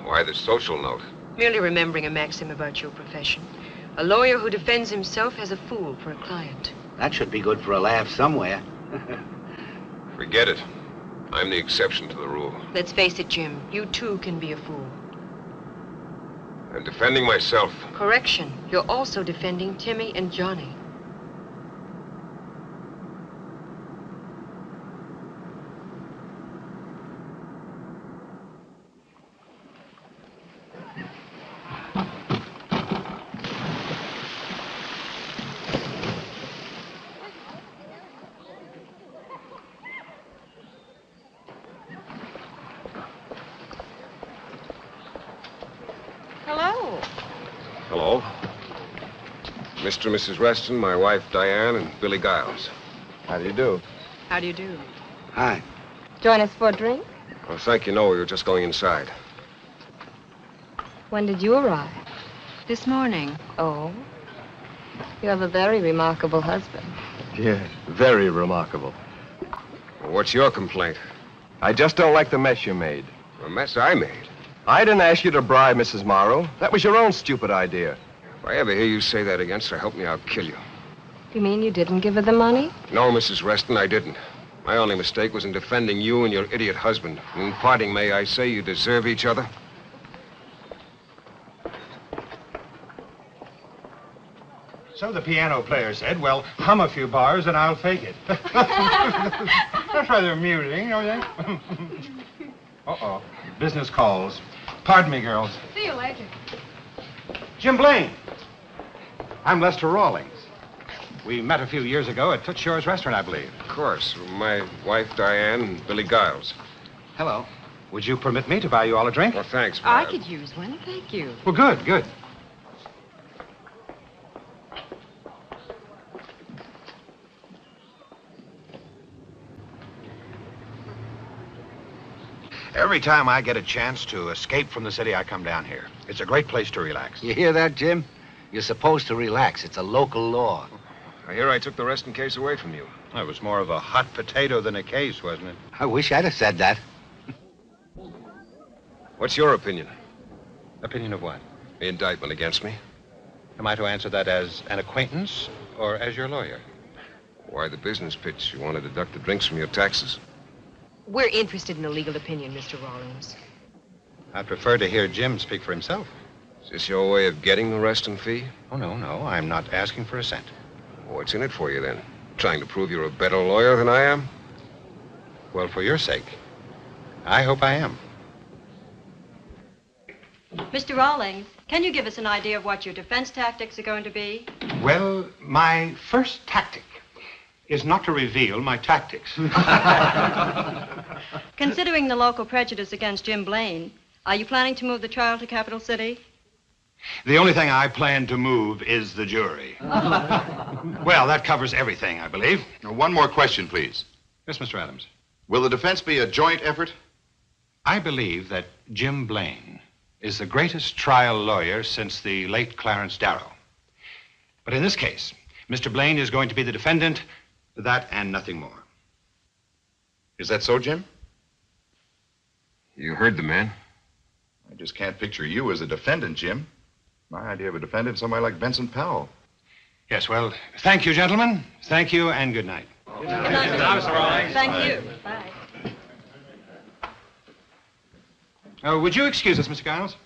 [SPEAKER 2] Why the social note?
[SPEAKER 5] Merely remembering a maxim about your profession. A lawyer who defends himself has a fool for a client.
[SPEAKER 9] That should be good for a laugh somewhere.
[SPEAKER 2] Forget it. I'm the exception to the rule.
[SPEAKER 5] Let's face it, Jim. You too can be a fool.
[SPEAKER 2] I'm defending myself.
[SPEAKER 5] Correction. You're also defending Timmy and Johnny.
[SPEAKER 2] Hello. Mr. and Mrs. Reston, my wife, Diane, and Billy Giles.
[SPEAKER 7] How do you do?
[SPEAKER 5] How do you do?
[SPEAKER 9] Hi.
[SPEAKER 5] Join us for a drink?
[SPEAKER 2] Well, thank you. No, we were just going inside.
[SPEAKER 5] When did you arrive?
[SPEAKER 12] This morning.
[SPEAKER 5] Oh. You have a very remarkable husband.
[SPEAKER 7] Yes, very remarkable.
[SPEAKER 2] Well, what's your complaint?
[SPEAKER 7] I just don't like the mess you made.
[SPEAKER 2] The mess I made?
[SPEAKER 7] I didn't ask you to bribe Mrs. Morrow. That was your own stupid idea.
[SPEAKER 2] If I ever hear you say that again, sir, help me, I'll kill you.
[SPEAKER 5] You mean you didn't give her the money?
[SPEAKER 2] No, Mrs. Reston, I didn't. My only mistake was in defending you and your idiot husband. In parting, may I say you deserve each other?
[SPEAKER 13] So the piano player said, well, hum a few bars and I'll fake it. That's rather amusing, don't you think? Uh-oh. Business calls. Pardon me, girls.
[SPEAKER 12] See you later.
[SPEAKER 13] Jim Blane. I'm Lester Rawlings. We met a few years ago at Toots Shor's restaurant, I believe.
[SPEAKER 2] Of course. My wife, Diane, and Billy Giles.
[SPEAKER 13] Hello. Would you permit me to buy you all a drink?
[SPEAKER 2] Well, thanks, but
[SPEAKER 12] I could use one. Thank you.
[SPEAKER 13] Well, good, good. Every time I get a chance to escape from the city, I come down here. It's a great place to relax.
[SPEAKER 9] You hear that, Jim? You're supposed to relax. It's a local law.
[SPEAKER 2] I hear I took the Reston case away from you.
[SPEAKER 13] It was more of a hot potato than a case, wasn't it?
[SPEAKER 9] I wish I'd have said that.
[SPEAKER 2] What's your opinion?
[SPEAKER 13] Opinion of what?
[SPEAKER 2] The indictment against me.
[SPEAKER 13] Am I to answer that as an acquaintance or as your lawyer?
[SPEAKER 2] Why the business pitch? You want to deduct the drinks from your taxes?
[SPEAKER 12] We're interested in a legal opinion, Mr. Rawlings.
[SPEAKER 13] I'd prefer to hear Jim speak for himself.
[SPEAKER 2] Is this your way of getting the Reston fee?
[SPEAKER 13] Oh, no. I'm not asking for a cent.
[SPEAKER 2] What's in it for you, then? Trying to prove you're a better lawyer than I am?
[SPEAKER 13] Well, for your sake, I hope I am.
[SPEAKER 14] Mr. Rawlings, can you give us an idea of what your defense tactics are going to be?
[SPEAKER 13] Well, my first tactic is not to reveal my tactics.
[SPEAKER 14] Considering the local prejudice against Jim Blane, are you planning to move the trial to Capital City?
[SPEAKER 13] The only thing I plan to move is the jury. Well, that covers everything, I believe.
[SPEAKER 1] Now, one more question, please.
[SPEAKER 13] Yes, Mr. Adams.
[SPEAKER 1] Will the defense be a joint effort?
[SPEAKER 13] I believe that Jim Blane is the greatest trial lawyer since the late Clarence Darrow. But in this case, Mr. Blane is going to be the defendant, that and nothing more.
[SPEAKER 1] Is that so, Jim?
[SPEAKER 2] You heard the man.
[SPEAKER 1] I just can't picture you as a defendant, Jim. My idea of a defendant is somebody like Benson Powell.
[SPEAKER 13] Yes, well, thank you, gentlemen. Thank you, and good night.
[SPEAKER 14] Good night, Mr. Rawlings. Thank you. Bye.
[SPEAKER 13] Would you excuse us, Mr. Giles?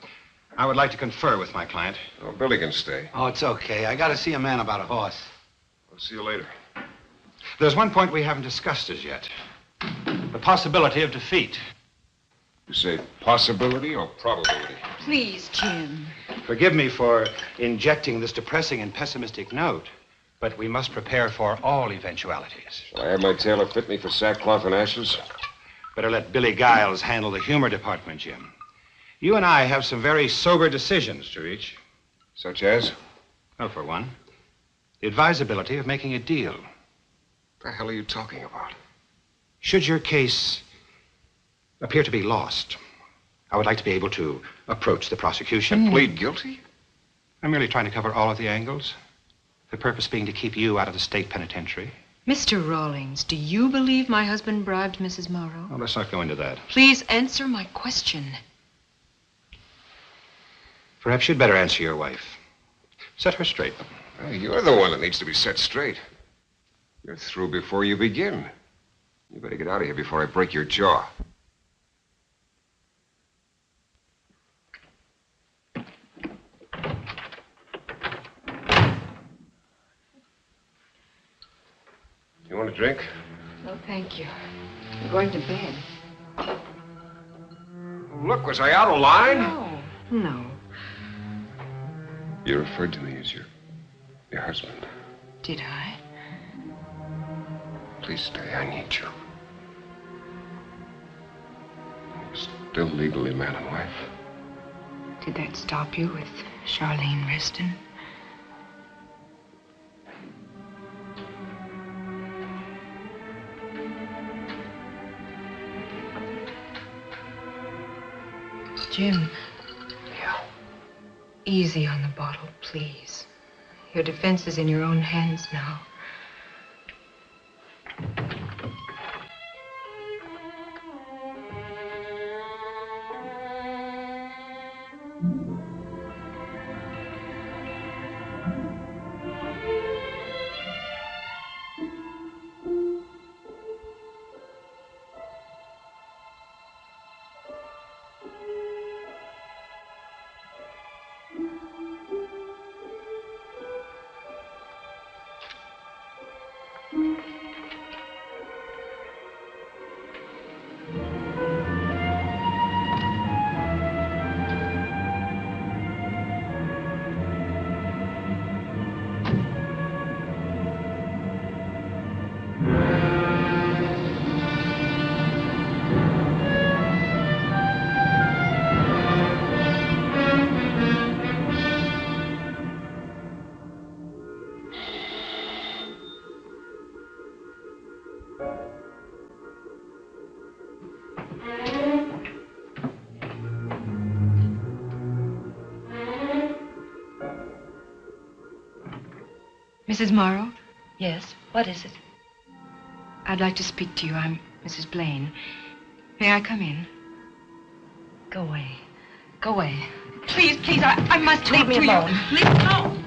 [SPEAKER 13] I would like to confer with my client.
[SPEAKER 2] Oh, Billy can stay.
[SPEAKER 9] Oh, it's okay. I got to see a man about a horse.
[SPEAKER 2] I'll see you later.
[SPEAKER 13] There's one point we haven't discussed as yet. The possibility of defeat.
[SPEAKER 2] You say possibility or probability?
[SPEAKER 12] Please, Jim.
[SPEAKER 13] Forgive me for injecting this depressing and pessimistic note, but we must prepare for all eventualities.
[SPEAKER 2] Shall I have my tailor fit me for sackcloth and ashes?
[SPEAKER 13] Better let Billy Giles handle the humor department, Jim. You and I have some very sober decisions to reach.
[SPEAKER 2] Such as?
[SPEAKER 13] Well, for one, the advisability of making a deal.
[SPEAKER 2] What the hell are you talking about?
[SPEAKER 13] Should your case appear to be lost, I would like to be able to approach the prosecution.
[SPEAKER 2] And plead guilty?
[SPEAKER 13] I'm merely trying to cover all of the angles. The purpose being to keep you out of the state penitentiary.
[SPEAKER 12] Mr. Rawlings, do you believe my husband bribed Mrs. Morrow?
[SPEAKER 13] Oh, let's not go into that.
[SPEAKER 12] Please answer my question.
[SPEAKER 13] Perhaps you'd better answer your wife. Set her straight.
[SPEAKER 2] Well, you're the one that needs to be set straight. You're through before you begin. You better get out of here before I break your jaw. You want a drink?
[SPEAKER 5] No, thank you. I'm going to bed.
[SPEAKER 2] Look, was I out of line?
[SPEAKER 5] No.
[SPEAKER 2] You referred to me as your husband.
[SPEAKER 12] Did I?
[SPEAKER 2] Please stay. I need you. We're still legally man and wife.
[SPEAKER 12] Did that stop you with Charlene Reston? Jim. Easy on the bottle, please. Your defense is in your own hands now. Mrs. Morrow?
[SPEAKER 5] Yes, what is it?
[SPEAKER 12] I'd like to speak to you. I'm Mrs. Blane. May I come in?
[SPEAKER 5] Go away. Go away.
[SPEAKER 12] Please, please, I must
[SPEAKER 5] Leave
[SPEAKER 12] talk
[SPEAKER 5] me
[SPEAKER 12] to
[SPEAKER 5] alone.
[SPEAKER 12] you. Leave me alone.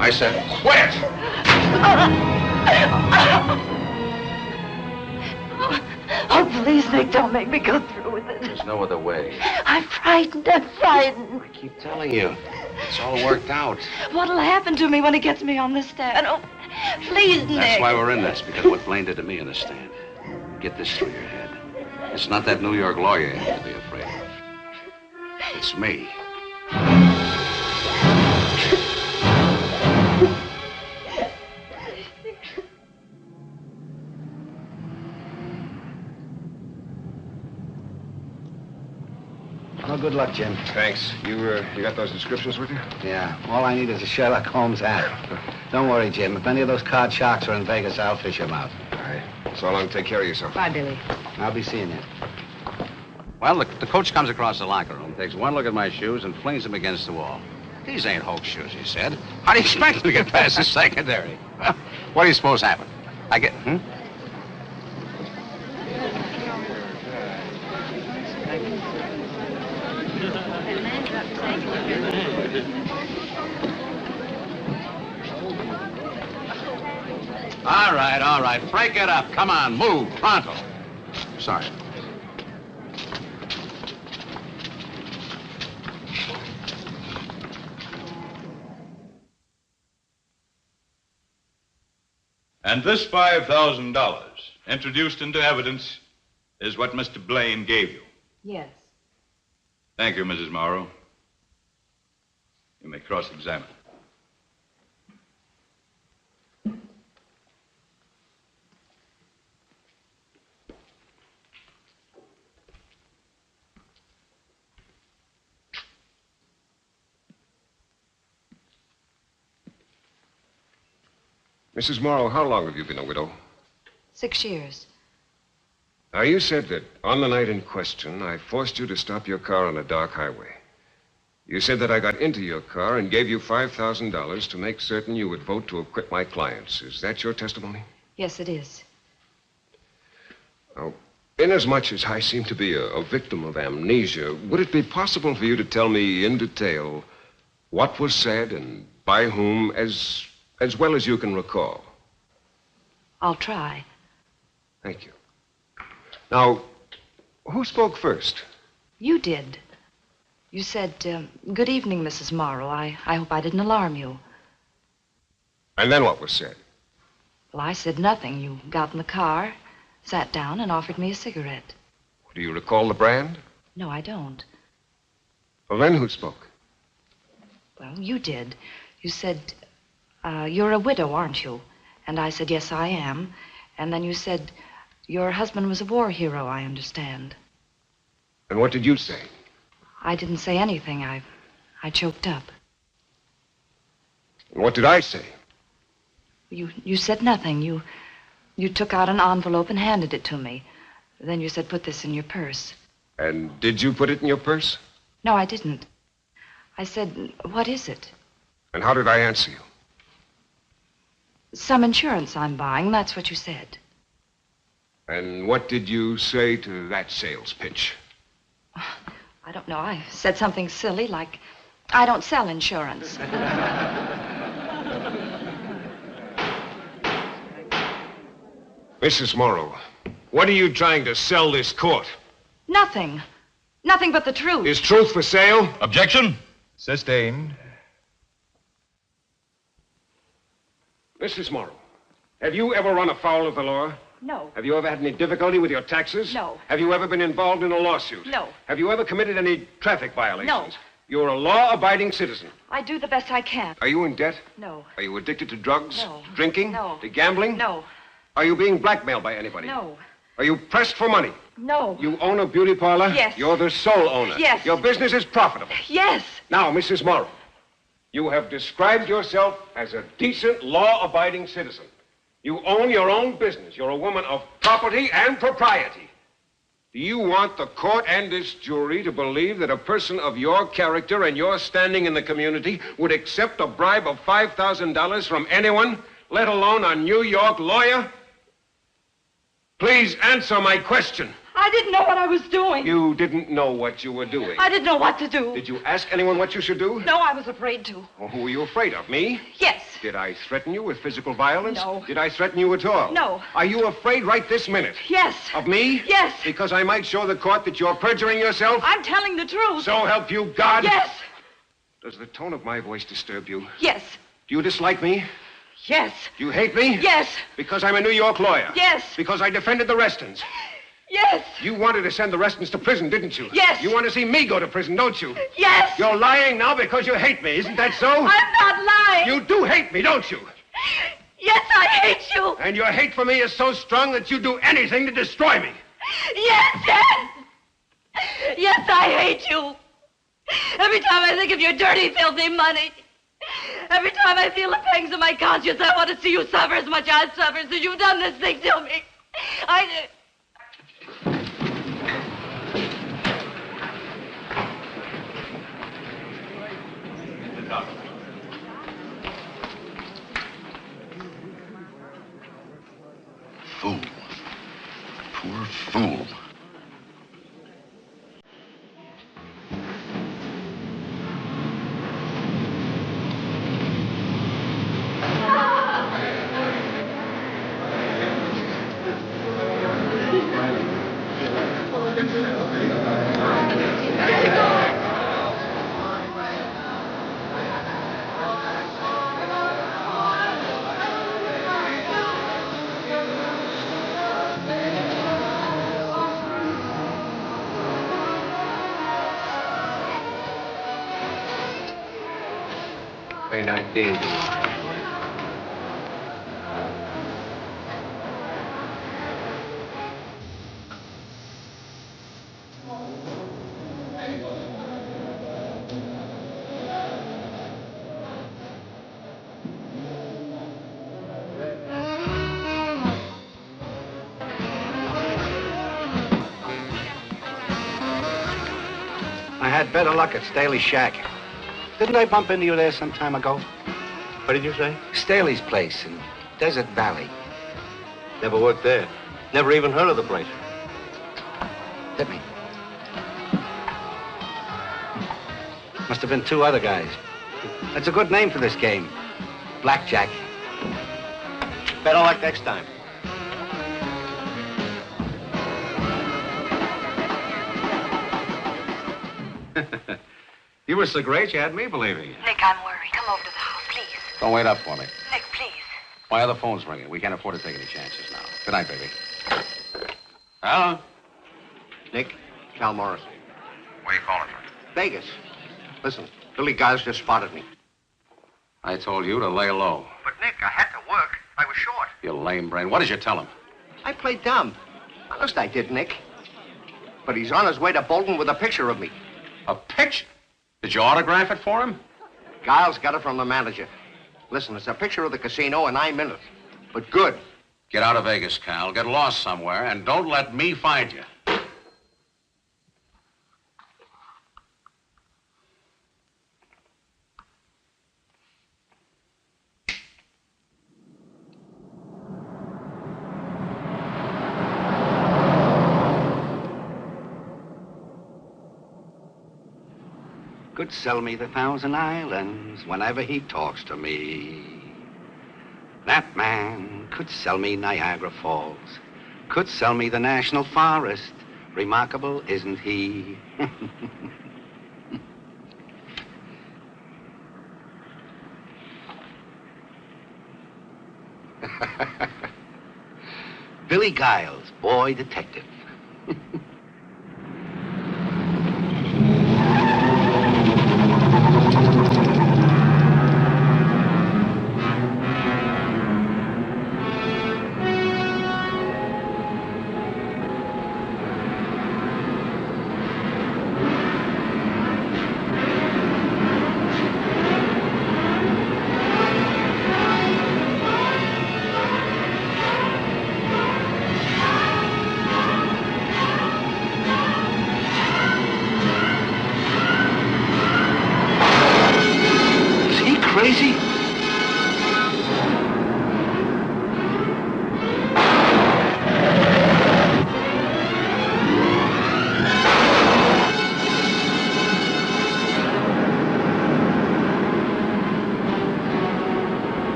[SPEAKER 8] I said, quit!
[SPEAKER 5] Oh, please, Nick, don't make me go through with it.
[SPEAKER 8] There's no other way.
[SPEAKER 5] I'm frightened. I'm frightened.
[SPEAKER 8] I keep telling you. It's all worked out.
[SPEAKER 5] What'll happen to me when he gets me on the stand? Oh, please, Nick.
[SPEAKER 8] That's why we're in this, because of what Blane did to me in the stand. Get this through your head. It's not that New York lawyer you have to be afraid of. It's me.
[SPEAKER 9] Well, good luck, Jim.
[SPEAKER 2] Thanks. You got those descriptions with you?
[SPEAKER 9] Yeah. All I need is a Sherlock Holmes hat. Don't worry, Jim. If any of those card sharks are in Vegas, I'll fish them out.
[SPEAKER 2] All right. So long. Take care of yourself.
[SPEAKER 5] Bye, Billy.
[SPEAKER 9] I'll be seeing you.
[SPEAKER 8] Well, the coach comes across the locker room, takes one look at my shoes, and flings them against the wall. These ain't Hulk shoes, he said. How do you expect them to get past the secondary? Well, what do you suppose happened? I get... All right. Break it up. Come on, move. Pronto. Sorry.
[SPEAKER 10] And this $5,000 introduced into evidence is what Mr. Blane gave you.
[SPEAKER 5] Yes.
[SPEAKER 10] Thank you, Mrs. Morrow. You may cross-examine.
[SPEAKER 2] Mrs. Morrow, how long have you been a widow?
[SPEAKER 5] 6 years.
[SPEAKER 2] Now, you said that on the night in question, I forced you to stop your car on a dark highway. You said that I got into your car and gave you $5,000 to make certain you would vote to acquit my clients. Is that your testimony?
[SPEAKER 5] Yes, it is.
[SPEAKER 2] Now, inasmuch as I seem to be a victim of amnesia, would it be possible for you to tell me in detail what was said and by whom, as well as you can recall?
[SPEAKER 5] I'll try.
[SPEAKER 2] Thank you. Now, who spoke first?
[SPEAKER 5] You did. You said, good evening, Mrs. Morrow. I hope I didn't alarm you.
[SPEAKER 2] And then what was said?
[SPEAKER 5] Well, I said nothing. You got in the car, sat down, and offered me a cigarette.
[SPEAKER 2] Do you recall the brand?
[SPEAKER 5] No, I don't.
[SPEAKER 2] Well, then who spoke?
[SPEAKER 5] Well, you did. You said, You're a widow, aren't you? And I said, yes, I am. And then you said, your husband was a war hero, I understand.
[SPEAKER 2] And what did you say?
[SPEAKER 5] I didn't say anything. I choked up.
[SPEAKER 2] And what did I say?
[SPEAKER 5] You said nothing. You took out an envelope and handed it to me. Then you said, put this in your purse.
[SPEAKER 2] And did you put it in your purse?
[SPEAKER 5] No, I didn't. I said, what is it?
[SPEAKER 2] And how did I answer you?
[SPEAKER 5] Some insurance I'm buying, that's what you said.
[SPEAKER 2] And what did you say to that sales pitch?
[SPEAKER 5] I don't know. I said something silly like, I don't sell insurance.
[SPEAKER 2] Mrs. Morrow, what are you trying to sell this court?
[SPEAKER 5] Nothing. Nothing but the truth.
[SPEAKER 2] Is truth for sale?
[SPEAKER 11] Objection. Sustained.
[SPEAKER 2] Mrs. Morrow, have you ever run afoul of the law?
[SPEAKER 5] No.
[SPEAKER 2] Have you ever had any difficulty with your taxes?
[SPEAKER 5] No.
[SPEAKER 2] Have you ever been involved in a lawsuit?
[SPEAKER 5] No.
[SPEAKER 2] Have you ever committed any traffic violations?
[SPEAKER 5] No.
[SPEAKER 2] You're a law-abiding citizen.
[SPEAKER 5] I do the best I can.
[SPEAKER 2] Are you in debt?
[SPEAKER 5] No.
[SPEAKER 2] Are you addicted to drugs?
[SPEAKER 5] No.
[SPEAKER 2] To drinking?
[SPEAKER 5] No.
[SPEAKER 2] To gambling?
[SPEAKER 5] No.
[SPEAKER 2] Are you being blackmailed by anybody?
[SPEAKER 5] No.
[SPEAKER 2] Are you pressed for money?
[SPEAKER 5] No.
[SPEAKER 2] You own a beauty parlor?
[SPEAKER 5] Yes.
[SPEAKER 2] You're the sole owner?
[SPEAKER 5] Yes.
[SPEAKER 2] Your business is profitable?
[SPEAKER 5] Yes.
[SPEAKER 2] Now, Mrs. Morrow, you have described yourself as a decent, law-abiding citizen. You own your own business. You're a woman of property and propriety. Do you want the court and this jury to believe that a person of your character and your standing in the community would accept a bribe of $5,000 from anyone, let alone a New York lawyer? Please answer my question.
[SPEAKER 5] I didn't know what I was doing.
[SPEAKER 2] You didn't know what you were doing.
[SPEAKER 5] I didn't know what to do.
[SPEAKER 2] Did you ask anyone what you should do?
[SPEAKER 5] No, I was afraid to.
[SPEAKER 2] Well, who were you afraid of? Me?
[SPEAKER 5] Yes.
[SPEAKER 2] Did I threaten you with physical violence?
[SPEAKER 5] No.
[SPEAKER 2] Did I threaten you at all?
[SPEAKER 5] No.
[SPEAKER 2] Are you afraid right this minute?
[SPEAKER 5] Yes.
[SPEAKER 2] Of me?
[SPEAKER 5] Yes.
[SPEAKER 2] Because I might show the court that you're perjuring yourself?
[SPEAKER 5] I'm telling the truth.
[SPEAKER 2] So help you God?
[SPEAKER 5] Yes.
[SPEAKER 2] Does the tone of my voice disturb you?
[SPEAKER 5] Yes.
[SPEAKER 2] Do you dislike me?
[SPEAKER 5] Yes.
[SPEAKER 2] Do you hate me?
[SPEAKER 5] Yes.
[SPEAKER 2] Because I'm a New York lawyer?
[SPEAKER 5] Yes.
[SPEAKER 2] Because I defended the Restons?
[SPEAKER 5] Yes.
[SPEAKER 2] You wanted to send the Restons to prison, didn't you?
[SPEAKER 5] Yes.
[SPEAKER 2] You want to see me go to prison, don't you?
[SPEAKER 5] Yes.
[SPEAKER 2] You're lying now because you hate me, isn't that so?
[SPEAKER 5] I'm not lying.
[SPEAKER 2] You do hate me, don't you?
[SPEAKER 5] Yes, I hate you.
[SPEAKER 2] And your hate for me is so strong that you'd do anything to destroy me.
[SPEAKER 5] Yes, yes. Yes, I hate you. Every time I think of your dirty, filthy money. Every time I feel the pangs of my conscience, I want to see you suffer as much as I've suffered since you've done this thing to me.
[SPEAKER 15] Fool. Poor fool.
[SPEAKER 9] I had better luck at Staley's shack. Didn't I bump into you there some time ago?
[SPEAKER 7] What did you say?
[SPEAKER 9] Staley's place in Desert Valley.
[SPEAKER 7] Never worked there. Never even heard of the place.
[SPEAKER 9] Hit me. Must have been two other guys. That's a good name for this game. Blackjack.
[SPEAKER 7] Better luck next time.
[SPEAKER 8] You were so great, you had me believing you.
[SPEAKER 5] Nick, I'm worried. Come over to the house, please.
[SPEAKER 8] Don't wait up for me.
[SPEAKER 5] Nick, please.
[SPEAKER 8] My other phone's ringing. We can't afford to take any chances now. Good night, baby. Hello?
[SPEAKER 7] Nick, Cal Morrison.
[SPEAKER 8] Where you calling from?
[SPEAKER 7] Vegas. Listen, Billy Giles just spotted me.
[SPEAKER 8] I told you to lay low.
[SPEAKER 3] But, Nick, I had to work. I was short.
[SPEAKER 8] You lame brain. What did you tell him?
[SPEAKER 3] I played dumb. Honest, I did, Nick. But he's on his way to Bolton with a picture of me.
[SPEAKER 8] A picture? Did you autograph it for him?
[SPEAKER 3] Giles got it from the manager. Listen, it's a picture of the casino, and I'm in it. But good.
[SPEAKER 8] Get out of Vegas, Cal. Get lost somewhere, and don't let me find you.
[SPEAKER 9] Could sell me the 1,000 islands whenever he talks to me. That man could sell me Niagara Falls, could sell me the National Forest. Remarkable, isn't he? Billy Giles, boy detective. Crazy?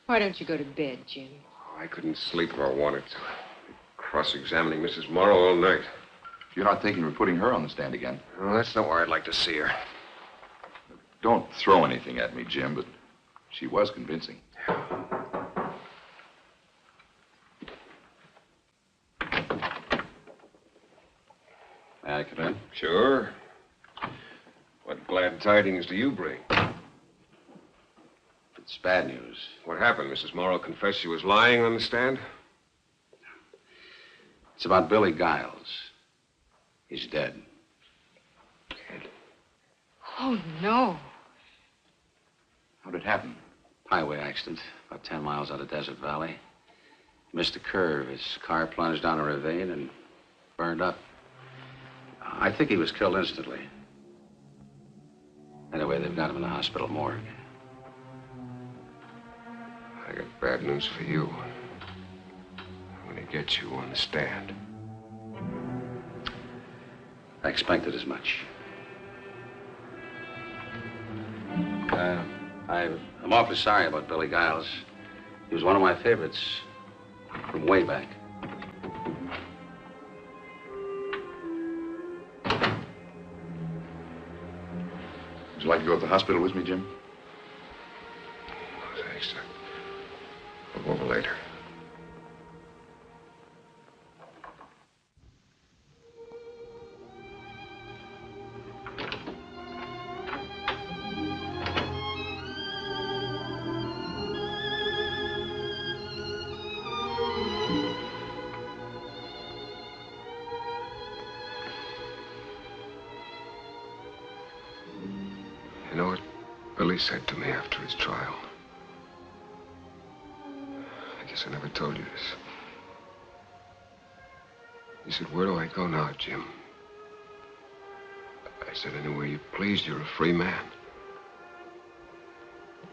[SPEAKER 12] Why don't you go to bed, Jim?
[SPEAKER 2] I couldn't sleep if I wanted to. Cross-examining Mrs. Morrow all night.
[SPEAKER 1] You're not thinking of putting her on the stand again?
[SPEAKER 2] Well, that's not where I'd like to see her.
[SPEAKER 1] Don't throw anything at me, Jim, but she was convincing.
[SPEAKER 8] May I come in?
[SPEAKER 2] Sure. What glad tidings do you bring?
[SPEAKER 8] It's bad news.
[SPEAKER 2] What happened? Mrs. Morrow confessed she was lying on the stand?
[SPEAKER 8] It's about Billy Giles. He's dead.
[SPEAKER 2] Dead?
[SPEAKER 12] Oh, no.
[SPEAKER 1] How'd it happen?
[SPEAKER 8] Highway accident, about 10 miles out of Desert Valley. Missed a curve. His car plunged down a ravine and burned up. I think he was killed instantly. Anyway, they've got him in the hospital morgue.
[SPEAKER 2] I got bad news for you. I'm going to get you on the stand.
[SPEAKER 8] I expected as much. I'm awfully sorry about Billy Giles. He was one of my favorites from way back.
[SPEAKER 1] Would you like to go to the hospital with me, Jim?
[SPEAKER 2] No, thanks. We'll go over later. You know what Billy said to me after his trial? I guess I never told you this. He said, where do I go now, Jim? I said, anywhere you please. You're a free man.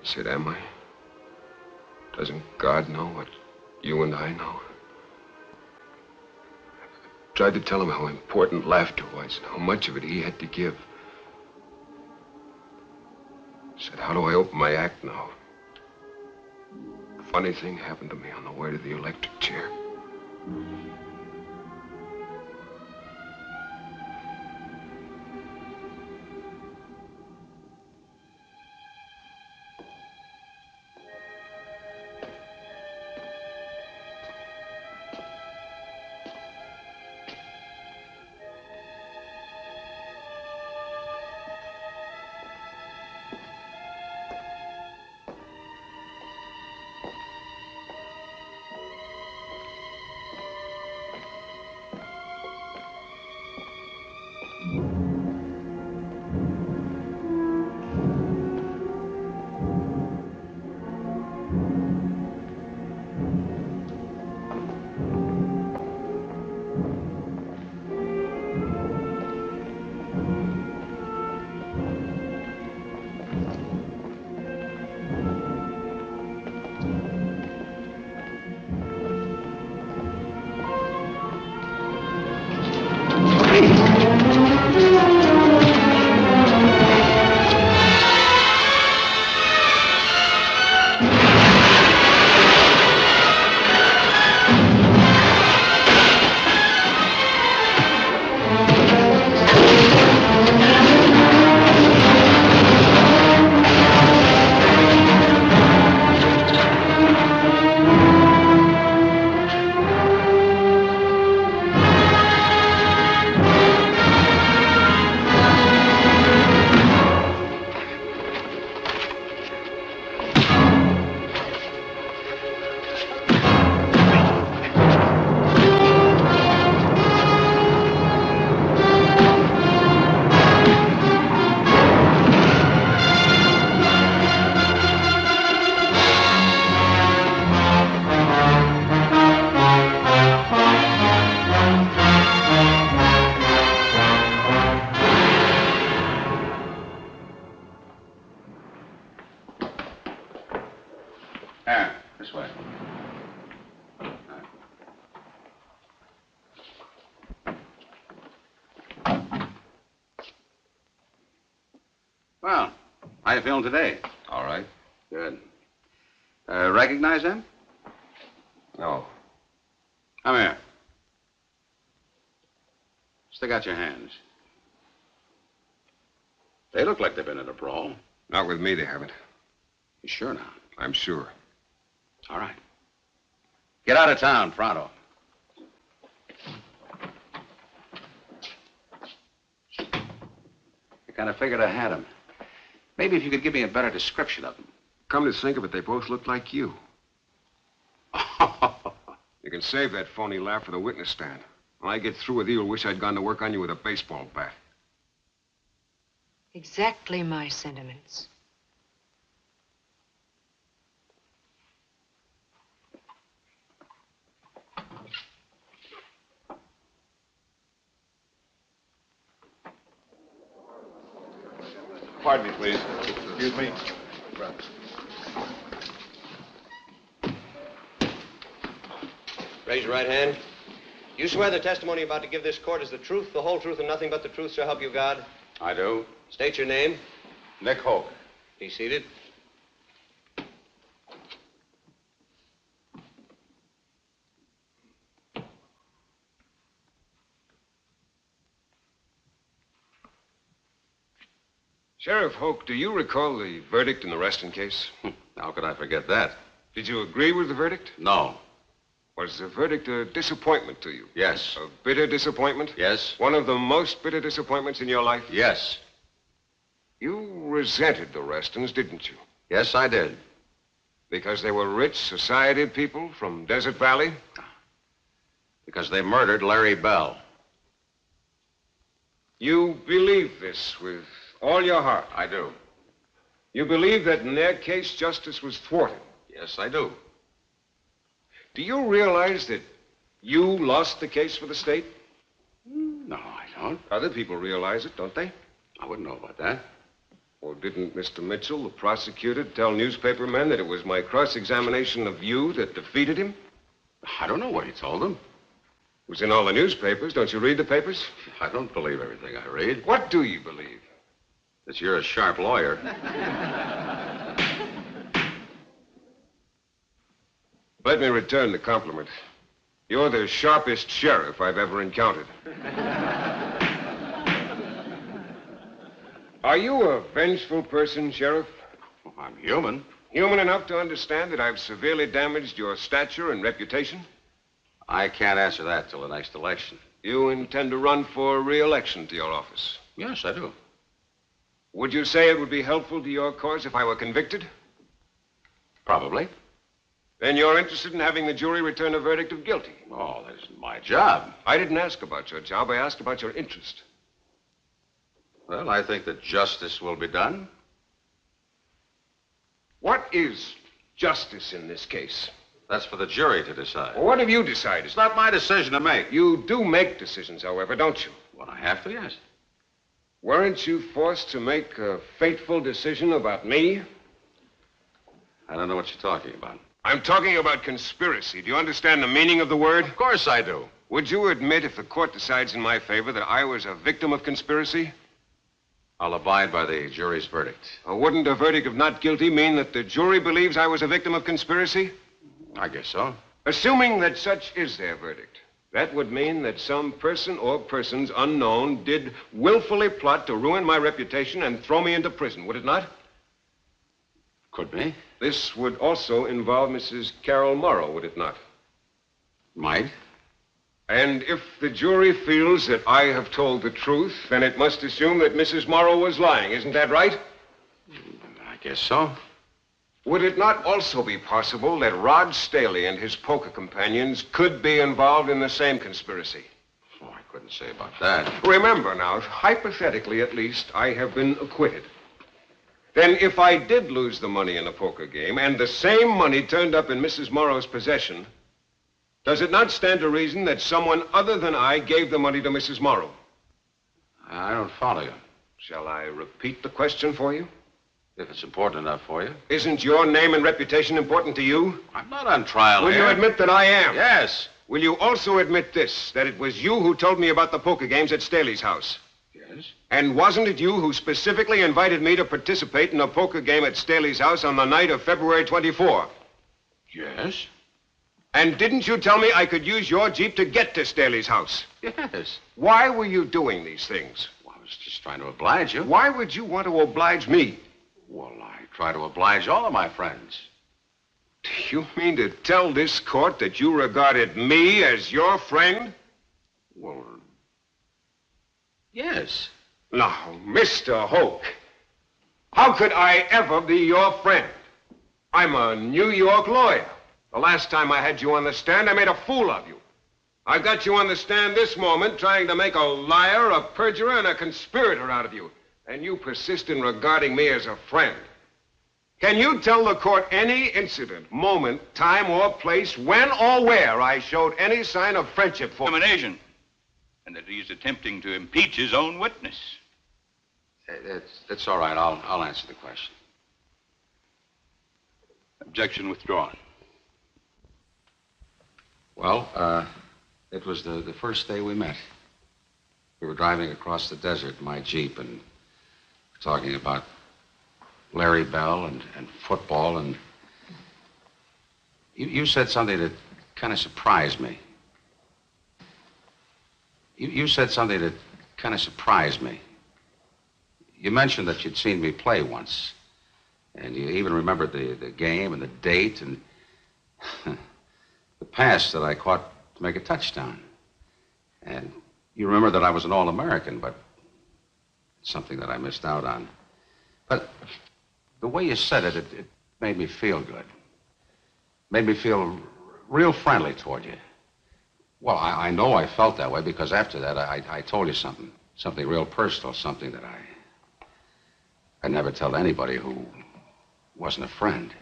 [SPEAKER 2] He said, am I? Doesn't God know what you and I know? I tried to tell him how important laughter was and how much of it he had to give. I said, how do I open my act now? Funny thing happened to me on the way to the electric chair.
[SPEAKER 8] This way. Well, how you feeling today?
[SPEAKER 2] All right.
[SPEAKER 8] Good. Recognize them?
[SPEAKER 2] No.
[SPEAKER 8] Come here. Stick out your hands. They look like they've been in a brawl.
[SPEAKER 2] Not with me, they haven't.
[SPEAKER 8] You sure now?
[SPEAKER 2] I'm sure.
[SPEAKER 8] All right. Get out of town, pronto. I kind of figured I had him. Maybe if you could give me a better description of them.
[SPEAKER 2] Come to think of it, they both look like you. You can save that phony laugh for the witness stand. When I get through with you, you'll wish I'd gone to work on you with a baseball bat.
[SPEAKER 12] Exactly my sentiments.
[SPEAKER 1] Pardon me, please. Excuse me.
[SPEAKER 16] Raise your right hand. You swear the testimony you're about to give this court is the truth, the whole truth, and nothing but the truth, so help you God?
[SPEAKER 8] I do.
[SPEAKER 16] State your name.
[SPEAKER 8] Nick Hoke.
[SPEAKER 16] Be seated.
[SPEAKER 2] Sheriff Hoke, do you recall the verdict in the Reston case?
[SPEAKER 8] How could I forget that?
[SPEAKER 2] Did you agree with the verdict?
[SPEAKER 8] No.
[SPEAKER 2] Was the verdict a disappointment to you?
[SPEAKER 8] Yes.
[SPEAKER 2] A bitter disappointment?
[SPEAKER 8] Yes.
[SPEAKER 2] One of the most bitter disappointments in your life?
[SPEAKER 8] Yes.
[SPEAKER 2] You resented the Restons, didn't you?
[SPEAKER 8] Yes, I did.
[SPEAKER 2] Because they were rich, society people from Desert Valley?
[SPEAKER 8] Because they murdered Larry Bell.
[SPEAKER 2] You believe this with all your heart?
[SPEAKER 8] I do.
[SPEAKER 2] You believe that in their case, justice was thwarted?
[SPEAKER 8] Yes, I do.
[SPEAKER 2] Do you realize that you lost the case for the state?
[SPEAKER 8] don't.
[SPEAKER 2] Other people realize it, don't they?
[SPEAKER 8] I wouldn't know about that.
[SPEAKER 2] Well, didn't Mr. Mitchell, the prosecutor, tell newspapermen that it was my cross-examination of you that defeated him?
[SPEAKER 8] I don't know what he told them.
[SPEAKER 2] It was in all the newspapers. Don't you read the papers?
[SPEAKER 8] I don't believe everything I read.
[SPEAKER 2] What do you believe?
[SPEAKER 8] That you're a sharp lawyer.
[SPEAKER 2] Let me return the compliment. You're the sharpest sheriff I've ever encountered. Are you a vengeful person, Sheriff?
[SPEAKER 8] Well, I'm human.
[SPEAKER 2] Human enough to understand that I've severely damaged your stature and reputation?
[SPEAKER 8] I can't answer that till the next election.
[SPEAKER 2] You intend to run for re-election to your office?
[SPEAKER 8] Yes, I do.
[SPEAKER 2] Would you say it would be helpful to your cause if I were convicted?
[SPEAKER 8] Probably.
[SPEAKER 2] Then you're interested in having the jury return a verdict of guilty?
[SPEAKER 8] Oh, that isn't my job.
[SPEAKER 2] I didn't ask about your job. I asked about your interest.
[SPEAKER 8] Well, I think that justice will be done.
[SPEAKER 2] What is justice in this case?
[SPEAKER 8] That's for the jury to decide.
[SPEAKER 2] Well, what have you decided?
[SPEAKER 8] It's not my decision to make.
[SPEAKER 2] You do make decisions, however, don't you?
[SPEAKER 8] When I have to, yes.
[SPEAKER 2] Weren't you forced to make a fateful decision about me?
[SPEAKER 8] I don't know what you're talking about.
[SPEAKER 2] I'm talking about conspiracy. Do you understand the meaning of the word?
[SPEAKER 8] Of course I do.
[SPEAKER 2] Would you admit, if the court decides in my favor, that I was a victim of conspiracy?
[SPEAKER 8] I'll abide by the jury's verdict.
[SPEAKER 2] Wouldn't a verdict of not guilty mean that the jury believes I was a victim of conspiracy?
[SPEAKER 8] I guess so.
[SPEAKER 2] Assuming that such is their verdict, that would mean that some person or persons unknown did willfully plot to ruin my reputation and throw me into prison, would it not?
[SPEAKER 8] Could be.
[SPEAKER 2] This would also involve Mrs. Carol Morrow, would it not?
[SPEAKER 8] Might.
[SPEAKER 2] And if the jury feels that I have told the truth, then it must assume that Mrs. Morrow was lying. Isn't that right?
[SPEAKER 8] I guess so.
[SPEAKER 2] Would it not also be possible that Rod Staley and his poker companions could be involved in the same conspiracy?
[SPEAKER 8] Oh, I couldn't say about that.
[SPEAKER 2] Remember now, hypothetically at least, I have been acquitted. Then if I did lose the money in the poker game and the same money turned up in Mrs. Morrow's possession, does it not stand to reason that someone other than I gave the money to Mrs. Morrow?
[SPEAKER 8] I don't follow you.
[SPEAKER 2] Shall I repeat the question for you?
[SPEAKER 8] If it's important enough for you.
[SPEAKER 2] Isn't your name and reputation important to you?
[SPEAKER 8] I'm not on trial
[SPEAKER 2] Will
[SPEAKER 8] here.
[SPEAKER 2] you admit that I am?
[SPEAKER 8] Yes.
[SPEAKER 2] Will you also admit this, that it was you who told me about the poker games at Staley's house?
[SPEAKER 8] Yes.
[SPEAKER 2] And wasn't it you who specifically invited me to participate in a poker game at Staley's house on the night of February 24?
[SPEAKER 8] Yes.
[SPEAKER 2] And didn't you tell me I could use your Jeep to get to Staley's house?
[SPEAKER 8] Yes.
[SPEAKER 2] Why were you doing these things?
[SPEAKER 8] Well, I was just trying to oblige you.
[SPEAKER 2] Why would you want to oblige me?
[SPEAKER 8] Well, I try to oblige all of my friends.
[SPEAKER 2] Do you mean to tell this court that you regarded me as your friend?
[SPEAKER 8] Well, yes.
[SPEAKER 2] Now, Mr. Hoke, how could I ever be your friend? I'm a New York lawyer. The last time I had you on the stand, I made a fool of you. I've got you on the stand this moment trying to make a liar, a perjurer, and a conspirator out of you. And you persist in regarding me as a friend. Can you tell the court any incident, moment, time, or place, when or where I showed any sign of friendship for
[SPEAKER 10] I'm an agent, and that he's attempting to impeach his own witness.
[SPEAKER 8] It's all right. I'll answer the question.
[SPEAKER 10] Objection withdrawn.
[SPEAKER 8] Well, it was the first day we met. We were driving across the desert in my Jeep and talking about Larry Bell and football, and you said something that kind of surprised me. You said something that kind of surprised me. You mentioned that you'd seen me play once, and you even remembered the game and the date and the pass that I caught to make a touchdown. And you remember that I was an All-American, but it's something that I missed out on. But the way you said it, it made me feel good. Made me feel real friendly toward you. Well, I know I felt that way because after that, I told you something real personal, something that I'd never tell anybody who wasn't a friend.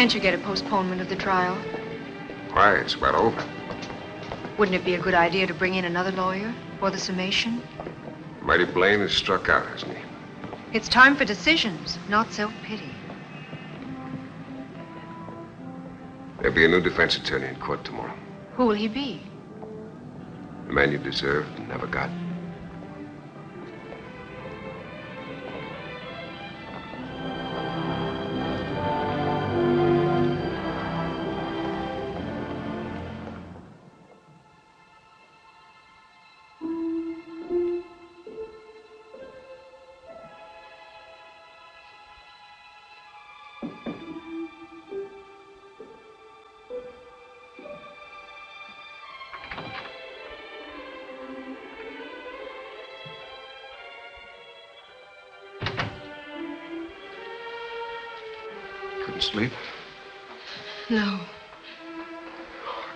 [SPEAKER 12] Can't you get a postponement of the trial?
[SPEAKER 2] Why, it's well over.
[SPEAKER 12] Wouldn't it be a good idea to bring in another lawyer for the summation?
[SPEAKER 2] Mighty Blane has struck out, hasn't he?
[SPEAKER 12] It's time for decisions, not self-pity.
[SPEAKER 2] There'll be a new defense attorney in court tomorrow.
[SPEAKER 12] Who will he be?
[SPEAKER 2] The man you deserved and never got. Couldn't sleep?
[SPEAKER 12] No.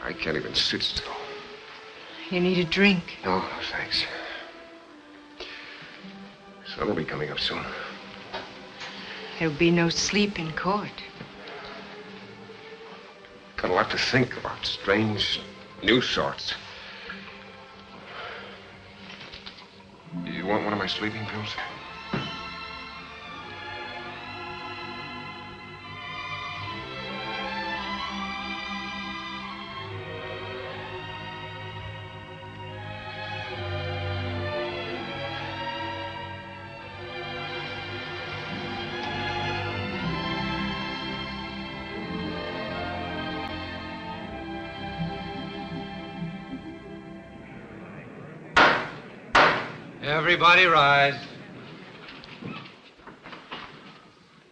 [SPEAKER 2] I can't even sit still.
[SPEAKER 12] You need a drink.
[SPEAKER 2] No, thanks. Sun will be coming up soon.
[SPEAKER 12] There'll be no sleep in court.
[SPEAKER 2] Got a lot to think about. Strange, new sorts. You want one of my sleeping pills?
[SPEAKER 17] Everybody rise.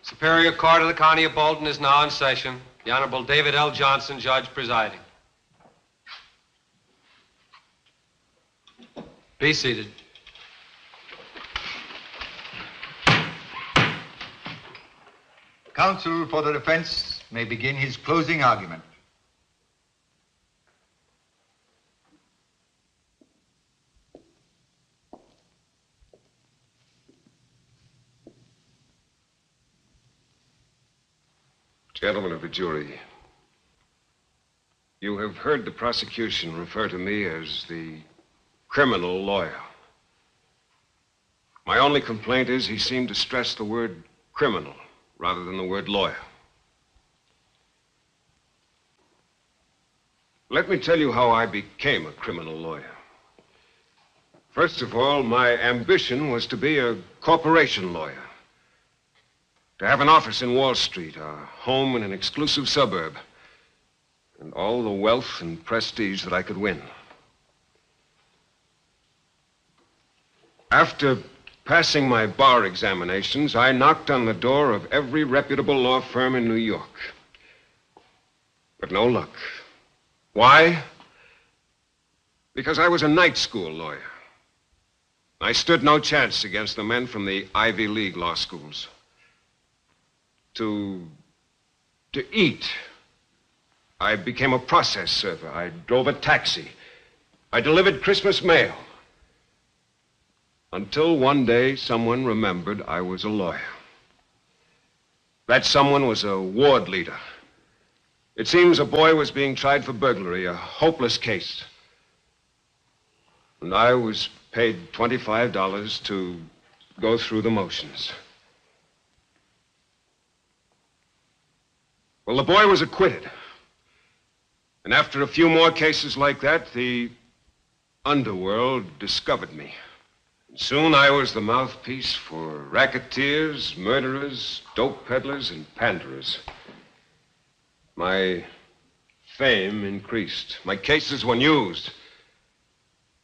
[SPEAKER 17] Superior Court of the County of Bolton is now in session. The Honorable David L. Johnson, judge presiding. Be seated.
[SPEAKER 11] Counsel for the defense may begin his closing argument.
[SPEAKER 2] Gentlemen of the jury, you have heard the prosecution refer to me as the criminal lawyer. My only complaint is he seemed to stress the word criminal rather than the word lawyer. Let me tell you how I became a criminal lawyer. First of all, my ambition was to be a corporation lawyer. To have an office in Wall Street, a home in an exclusive suburb, and all the wealth and prestige that I could win. After passing my bar examinations, I knocked on the door of every reputable law firm in New York. But no luck. Why? Because I was a night school lawyer. I stood no chance against the men from the Ivy League law schools. To eat, I became a process server. I drove a taxi. I delivered Christmas mail. Until one day, someone remembered I was a lawyer. That someone was a ward leader. It seems a boy was being tried for burglary, a hopeless case. And I was paid $25 to go through the motions. Well, the boy was acquitted. And after a few more cases like that, the underworld discovered me. And soon I was the mouthpiece for racketeers, murderers, dope peddlers, and panderers. My fame increased. My cases were news.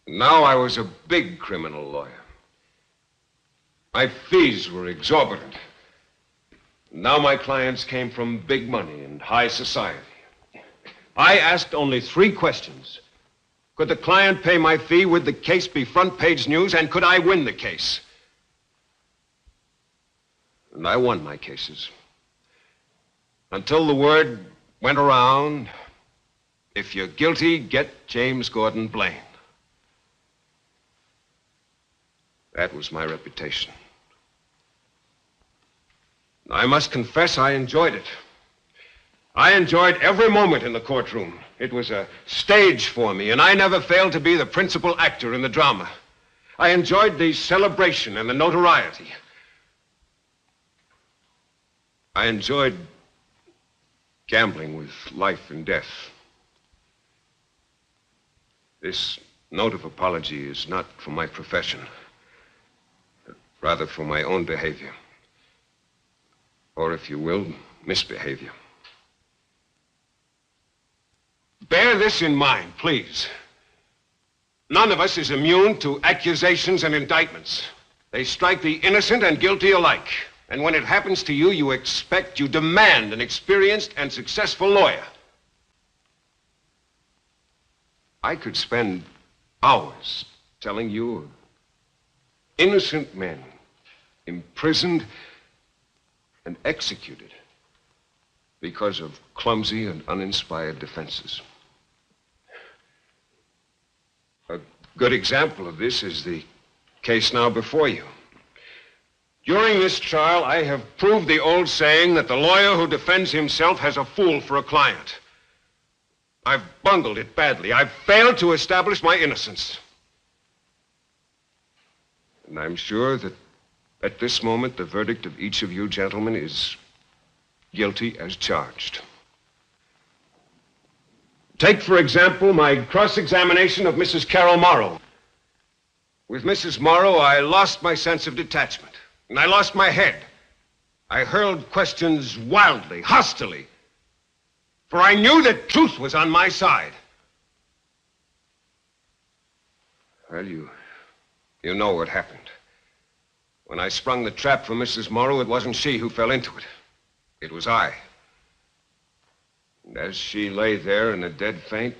[SPEAKER 2] Now I was a big criminal lawyer. My fees were exorbitant. Now my clients came from big money and high society. I asked only 3 questions. Could the client pay my fee? Would the case be front page news? And could I win the case? And I won my cases. Until the word went around, if you're guilty, get James Gordon Blane. That was my reputation. I must confess I enjoyed it. I enjoyed every moment in the courtroom. It was a stage for me, and I never failed to be the principal actor in the drama. I enjoyed the celebration and the notoriety. I enjoyed gambling with life and death. This note of apology is not for my profession, but rather for my own behavior. Or, if you will, misbehavior. Bear this in mind, please. None of us is immune to accusations and indictments. They strike the innocent and guilty alike. And when it happens to you, you demand an experienced and successful lawyer. I could spend hours telling you of innocent men imprisoned and executed because of clumsy and uninspired defenses. A good example of this is the case now before you. During this trial, I have proved the old saying that the lawyer who defends himself has a fool for a client. I've bungled it badly. I've failed to establish my innocence. And I'm sure that at this moment, the verdict of each of you gentlemen is guilty as charged. Take, for example, my cross-examination of Mrs. Carol Morrow. With Mrs. Morrow, I lost my sense of detachment, and I lost my head. I hurled questions wildly, hostilely, for I knew that truth was on my side. Well, you know what happened. When I sprung the trap for Mrs. Morrow, it wasn't she who fell into it. It was I. And as she lay there in a dead faint,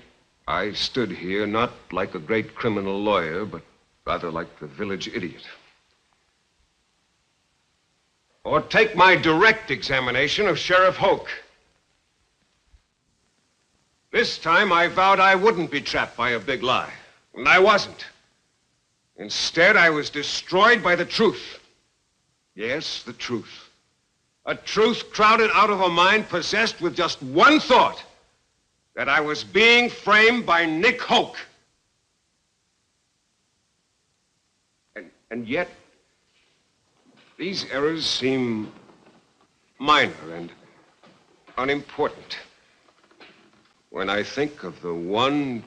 [SPEAKER 2] I stood here not like a great criminal lawyer, but rather like the village idiot. Or take my direct examination of Sheriff Hoke. This time I vowed I wouldn't be trapped by a big lie, and I wasn't. Instead, I was destroyed by the truth. Yes, the truth. A truth crowded out of a mind possessed with just one thought, that I was being framed by Nick Hoke. And yet, these errors seem minor and unimportant when I think of the one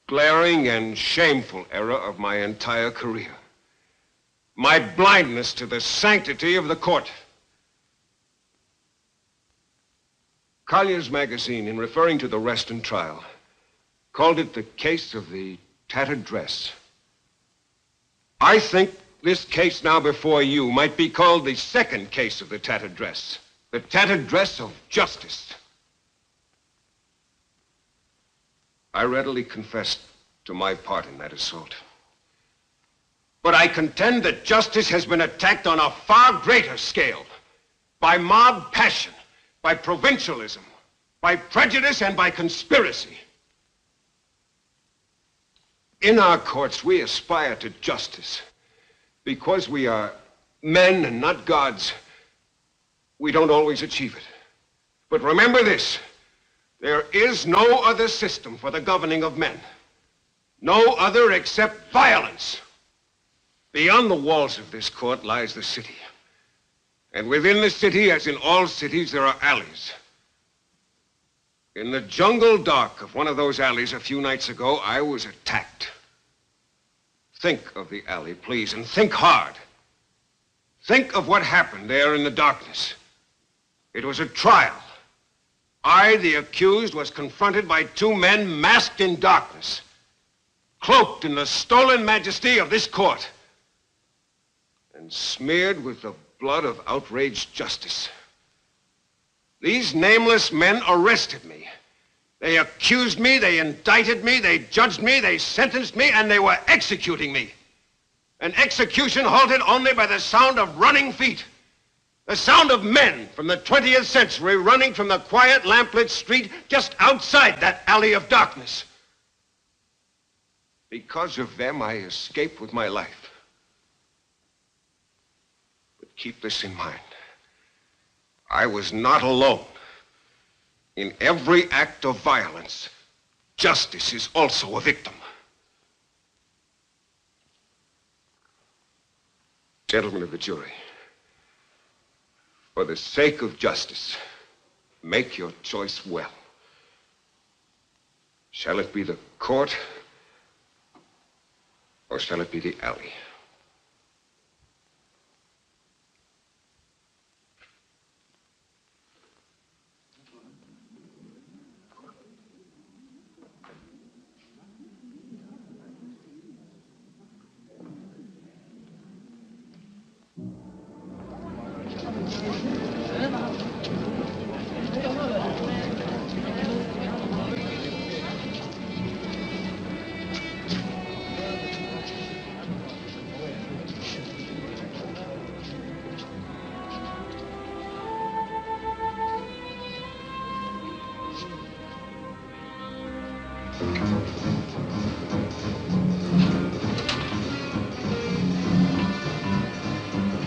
[SPEAKER 2] glaring and shameful error of my entire career. My blindness to the sanctity of the court. Collier's magazine, in referring to the Reston trial, called it the case of the tattered dress. I think this case now before you might be called the second case of the tattered dress. The tattered dress of justice. I readily confessed to my part in that assault. But I contend that justice has been attacked on a far greater scale by mob passion, by provincialism, by prejudice, and by conspiracy. In our courts, we aspire to justice. Because we are men and not gods, we don't always achieve it. But remember this, there is no other system for the governing of men. No other except violence. Beyond the walls of this court lies the city. And within the city, as in all cities, there are alleys. In the jungle dark of one of those alleys a few nights ago, I was attacked. Think of the alley, please, and think hard. Think of what happened there in the darkness. It was a trial. I, the accused, was confronted by two men masked in darkness, cloaked in the stolen majesty of this court, and smeared with the blood of outraged justice. These nameless men arrested me. They accused me, they indicted me, they judged me, they sentenced me, and they were executing me. An execution halted only by the sound of running feet. The sound of men from the 20th century running from the quiet lamplit street just outside that alley of darkness. Because of them, I escaped with my life. But keep this in mind. I was not alone. In every act of violence, justice is also a victim. Gentlemen of the jury, for the sake of justice, make your choice well. Shall it be the court, or shall it be the alley?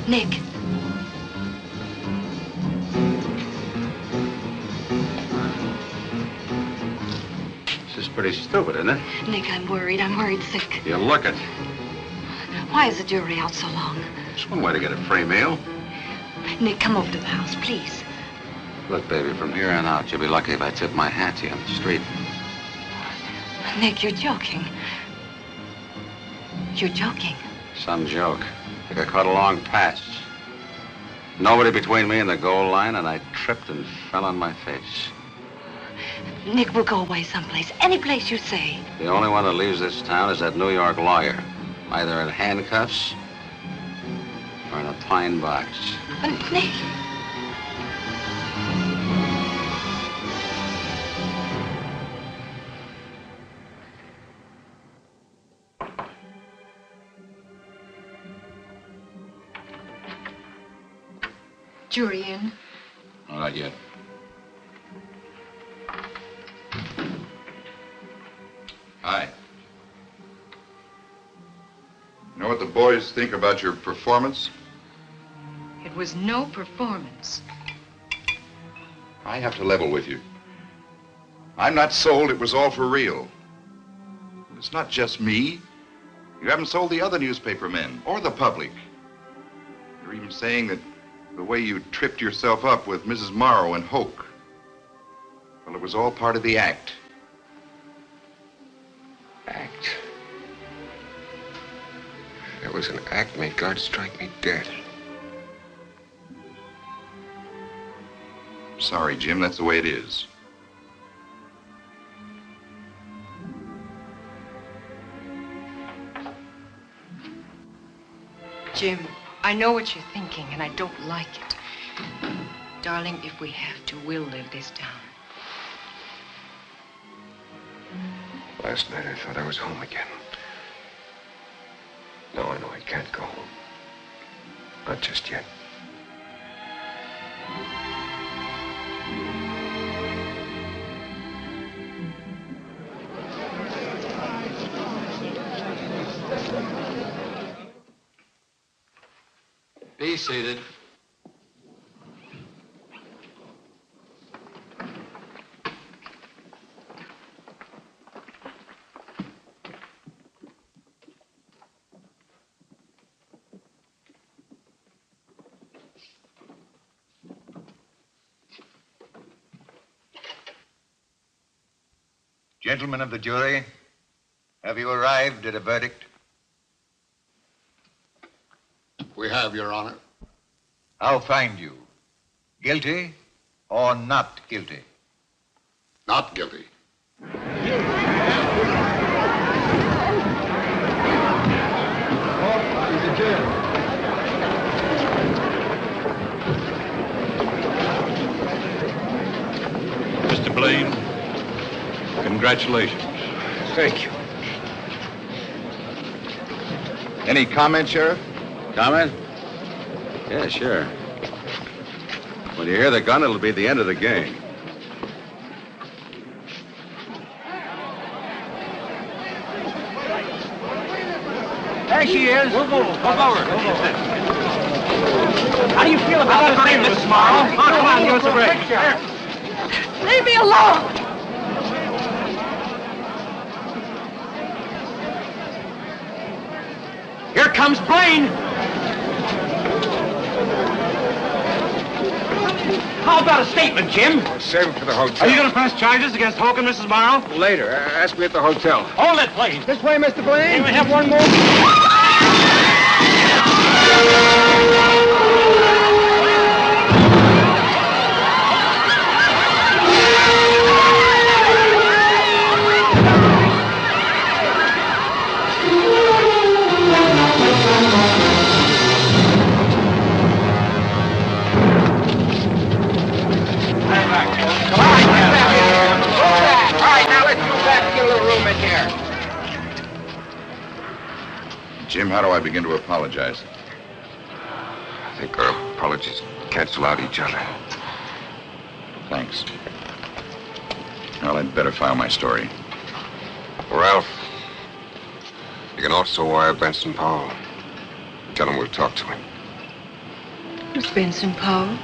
[SPEAKER 12] Nick.
[SPEAKER 8] This is pretty stupid, isn't it?
[SPEAKER 12] Nick, I'm worried. I'm worried sick.
[SPEAKER 8] You look it.
[SPEAKER 12] Why is the jury out so long?
[SPEAKER 8] It's one way to get a free meal.
[SPEAKER 12] Nick, come over to the house, please.
[SPEAKER 8] Look, baby, from here on out, you'll be lucky if I tip my hat to you on the street.
[SPEAKER 12] Nick, you're joking. You're joking.
[SPEAKER 8] Some joke. I got caught a long pass. Nobody between me and the goal line, and I tripped and fell on my face.
[SPEAKER 12] Nick, we'll go away someplace. Any place you say.
[SPEAKER 8] The only one that leaves this town is that New York lawyer. Either in handcuffs or in a pine box.
[SPEAKER 12] But Nick... Jury in?
[SPEAKER 10] Not yet. Hi. You know what the boys think about your performance?
[SPEAKER 12] It was no performance.
[SPEAKER 10] I have to level with you. I'm not sold it was all for real. It's not just me. You haven't sold the other newspaper men or the public. You're even saying that the way you tripped yourself up with Mrs. Morrow and Hoke, well, it was all part of the act.
[SPEAKER 2] Act? It was an act, may God strike me dead.
[SPEAKER 10] Sorry, Jim, that's the way it is.
[SPEAKER 12] Jim, I know what you're thinking, and I don't like it. Darling, if we have to, we'll live this down.
[SPEAKER 2] Last night I thought I was home again. Now I know I can't go home. Not just yet.
[SPEAKER 17] Be seated.
[SPEAKER 11] Gentlemen of the jury, have you arrived at a verdict?
[SPEAKER 15] We have, Your Honor.
[SPEAKER 11] I'll find you. Guilty or not guilty?
[SPEAKER 15] Not guilty.
[SPEAKER 10] Mr. Blane, congratulations.
[SPEAKER 2] Thank you.
[SPEAKER 10] Any comment, Sheriff?
[SPEAKER 8] Comment? Yeah, sure. When you hear the gun, it'll be the end of the game.
[SPEAKER 18] There she is. Move over. How do you feel about the Miss Morrow? Come on, give us a break.
[SPEAKER 5] Leave me alone!
[SPEAKER 18] Here comes Blane! How about a statement, Jim?
[SPEAKER 2] Well, save it for the hotel.
[SPEAKER 18] Are you going to press charges against Hoke and Mrs. Morrow?
[SPEAKER 2] Later. Ask me at the hotel.
[SPEAKER 18] Hold it, please.
[SPEAKER 13] This way, Mr. Blane.
[SPEAKER 18] We have one more.
[SPEAKER 10] Jim, how do I begin to apologize?
[SPEAKER 2] I think our apologies cancel out each other.
[SPEAKER 10] Thanks. Well, I'd better file my story.
[SPEAKER 2] Ralph, you can also wire Benson Powell. Tell him we'll talk to him.
[SPEAKER 12] Who's Benson Powell?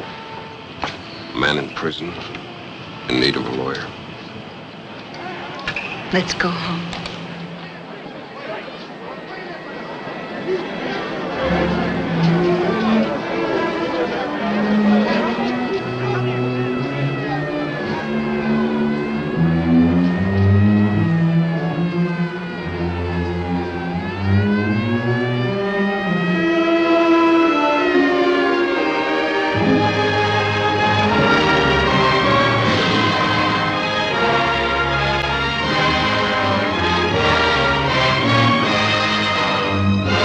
[SPEAKER 2] A man in prison, in need of a lawyer.
[SPEAKER 12] Let's go home.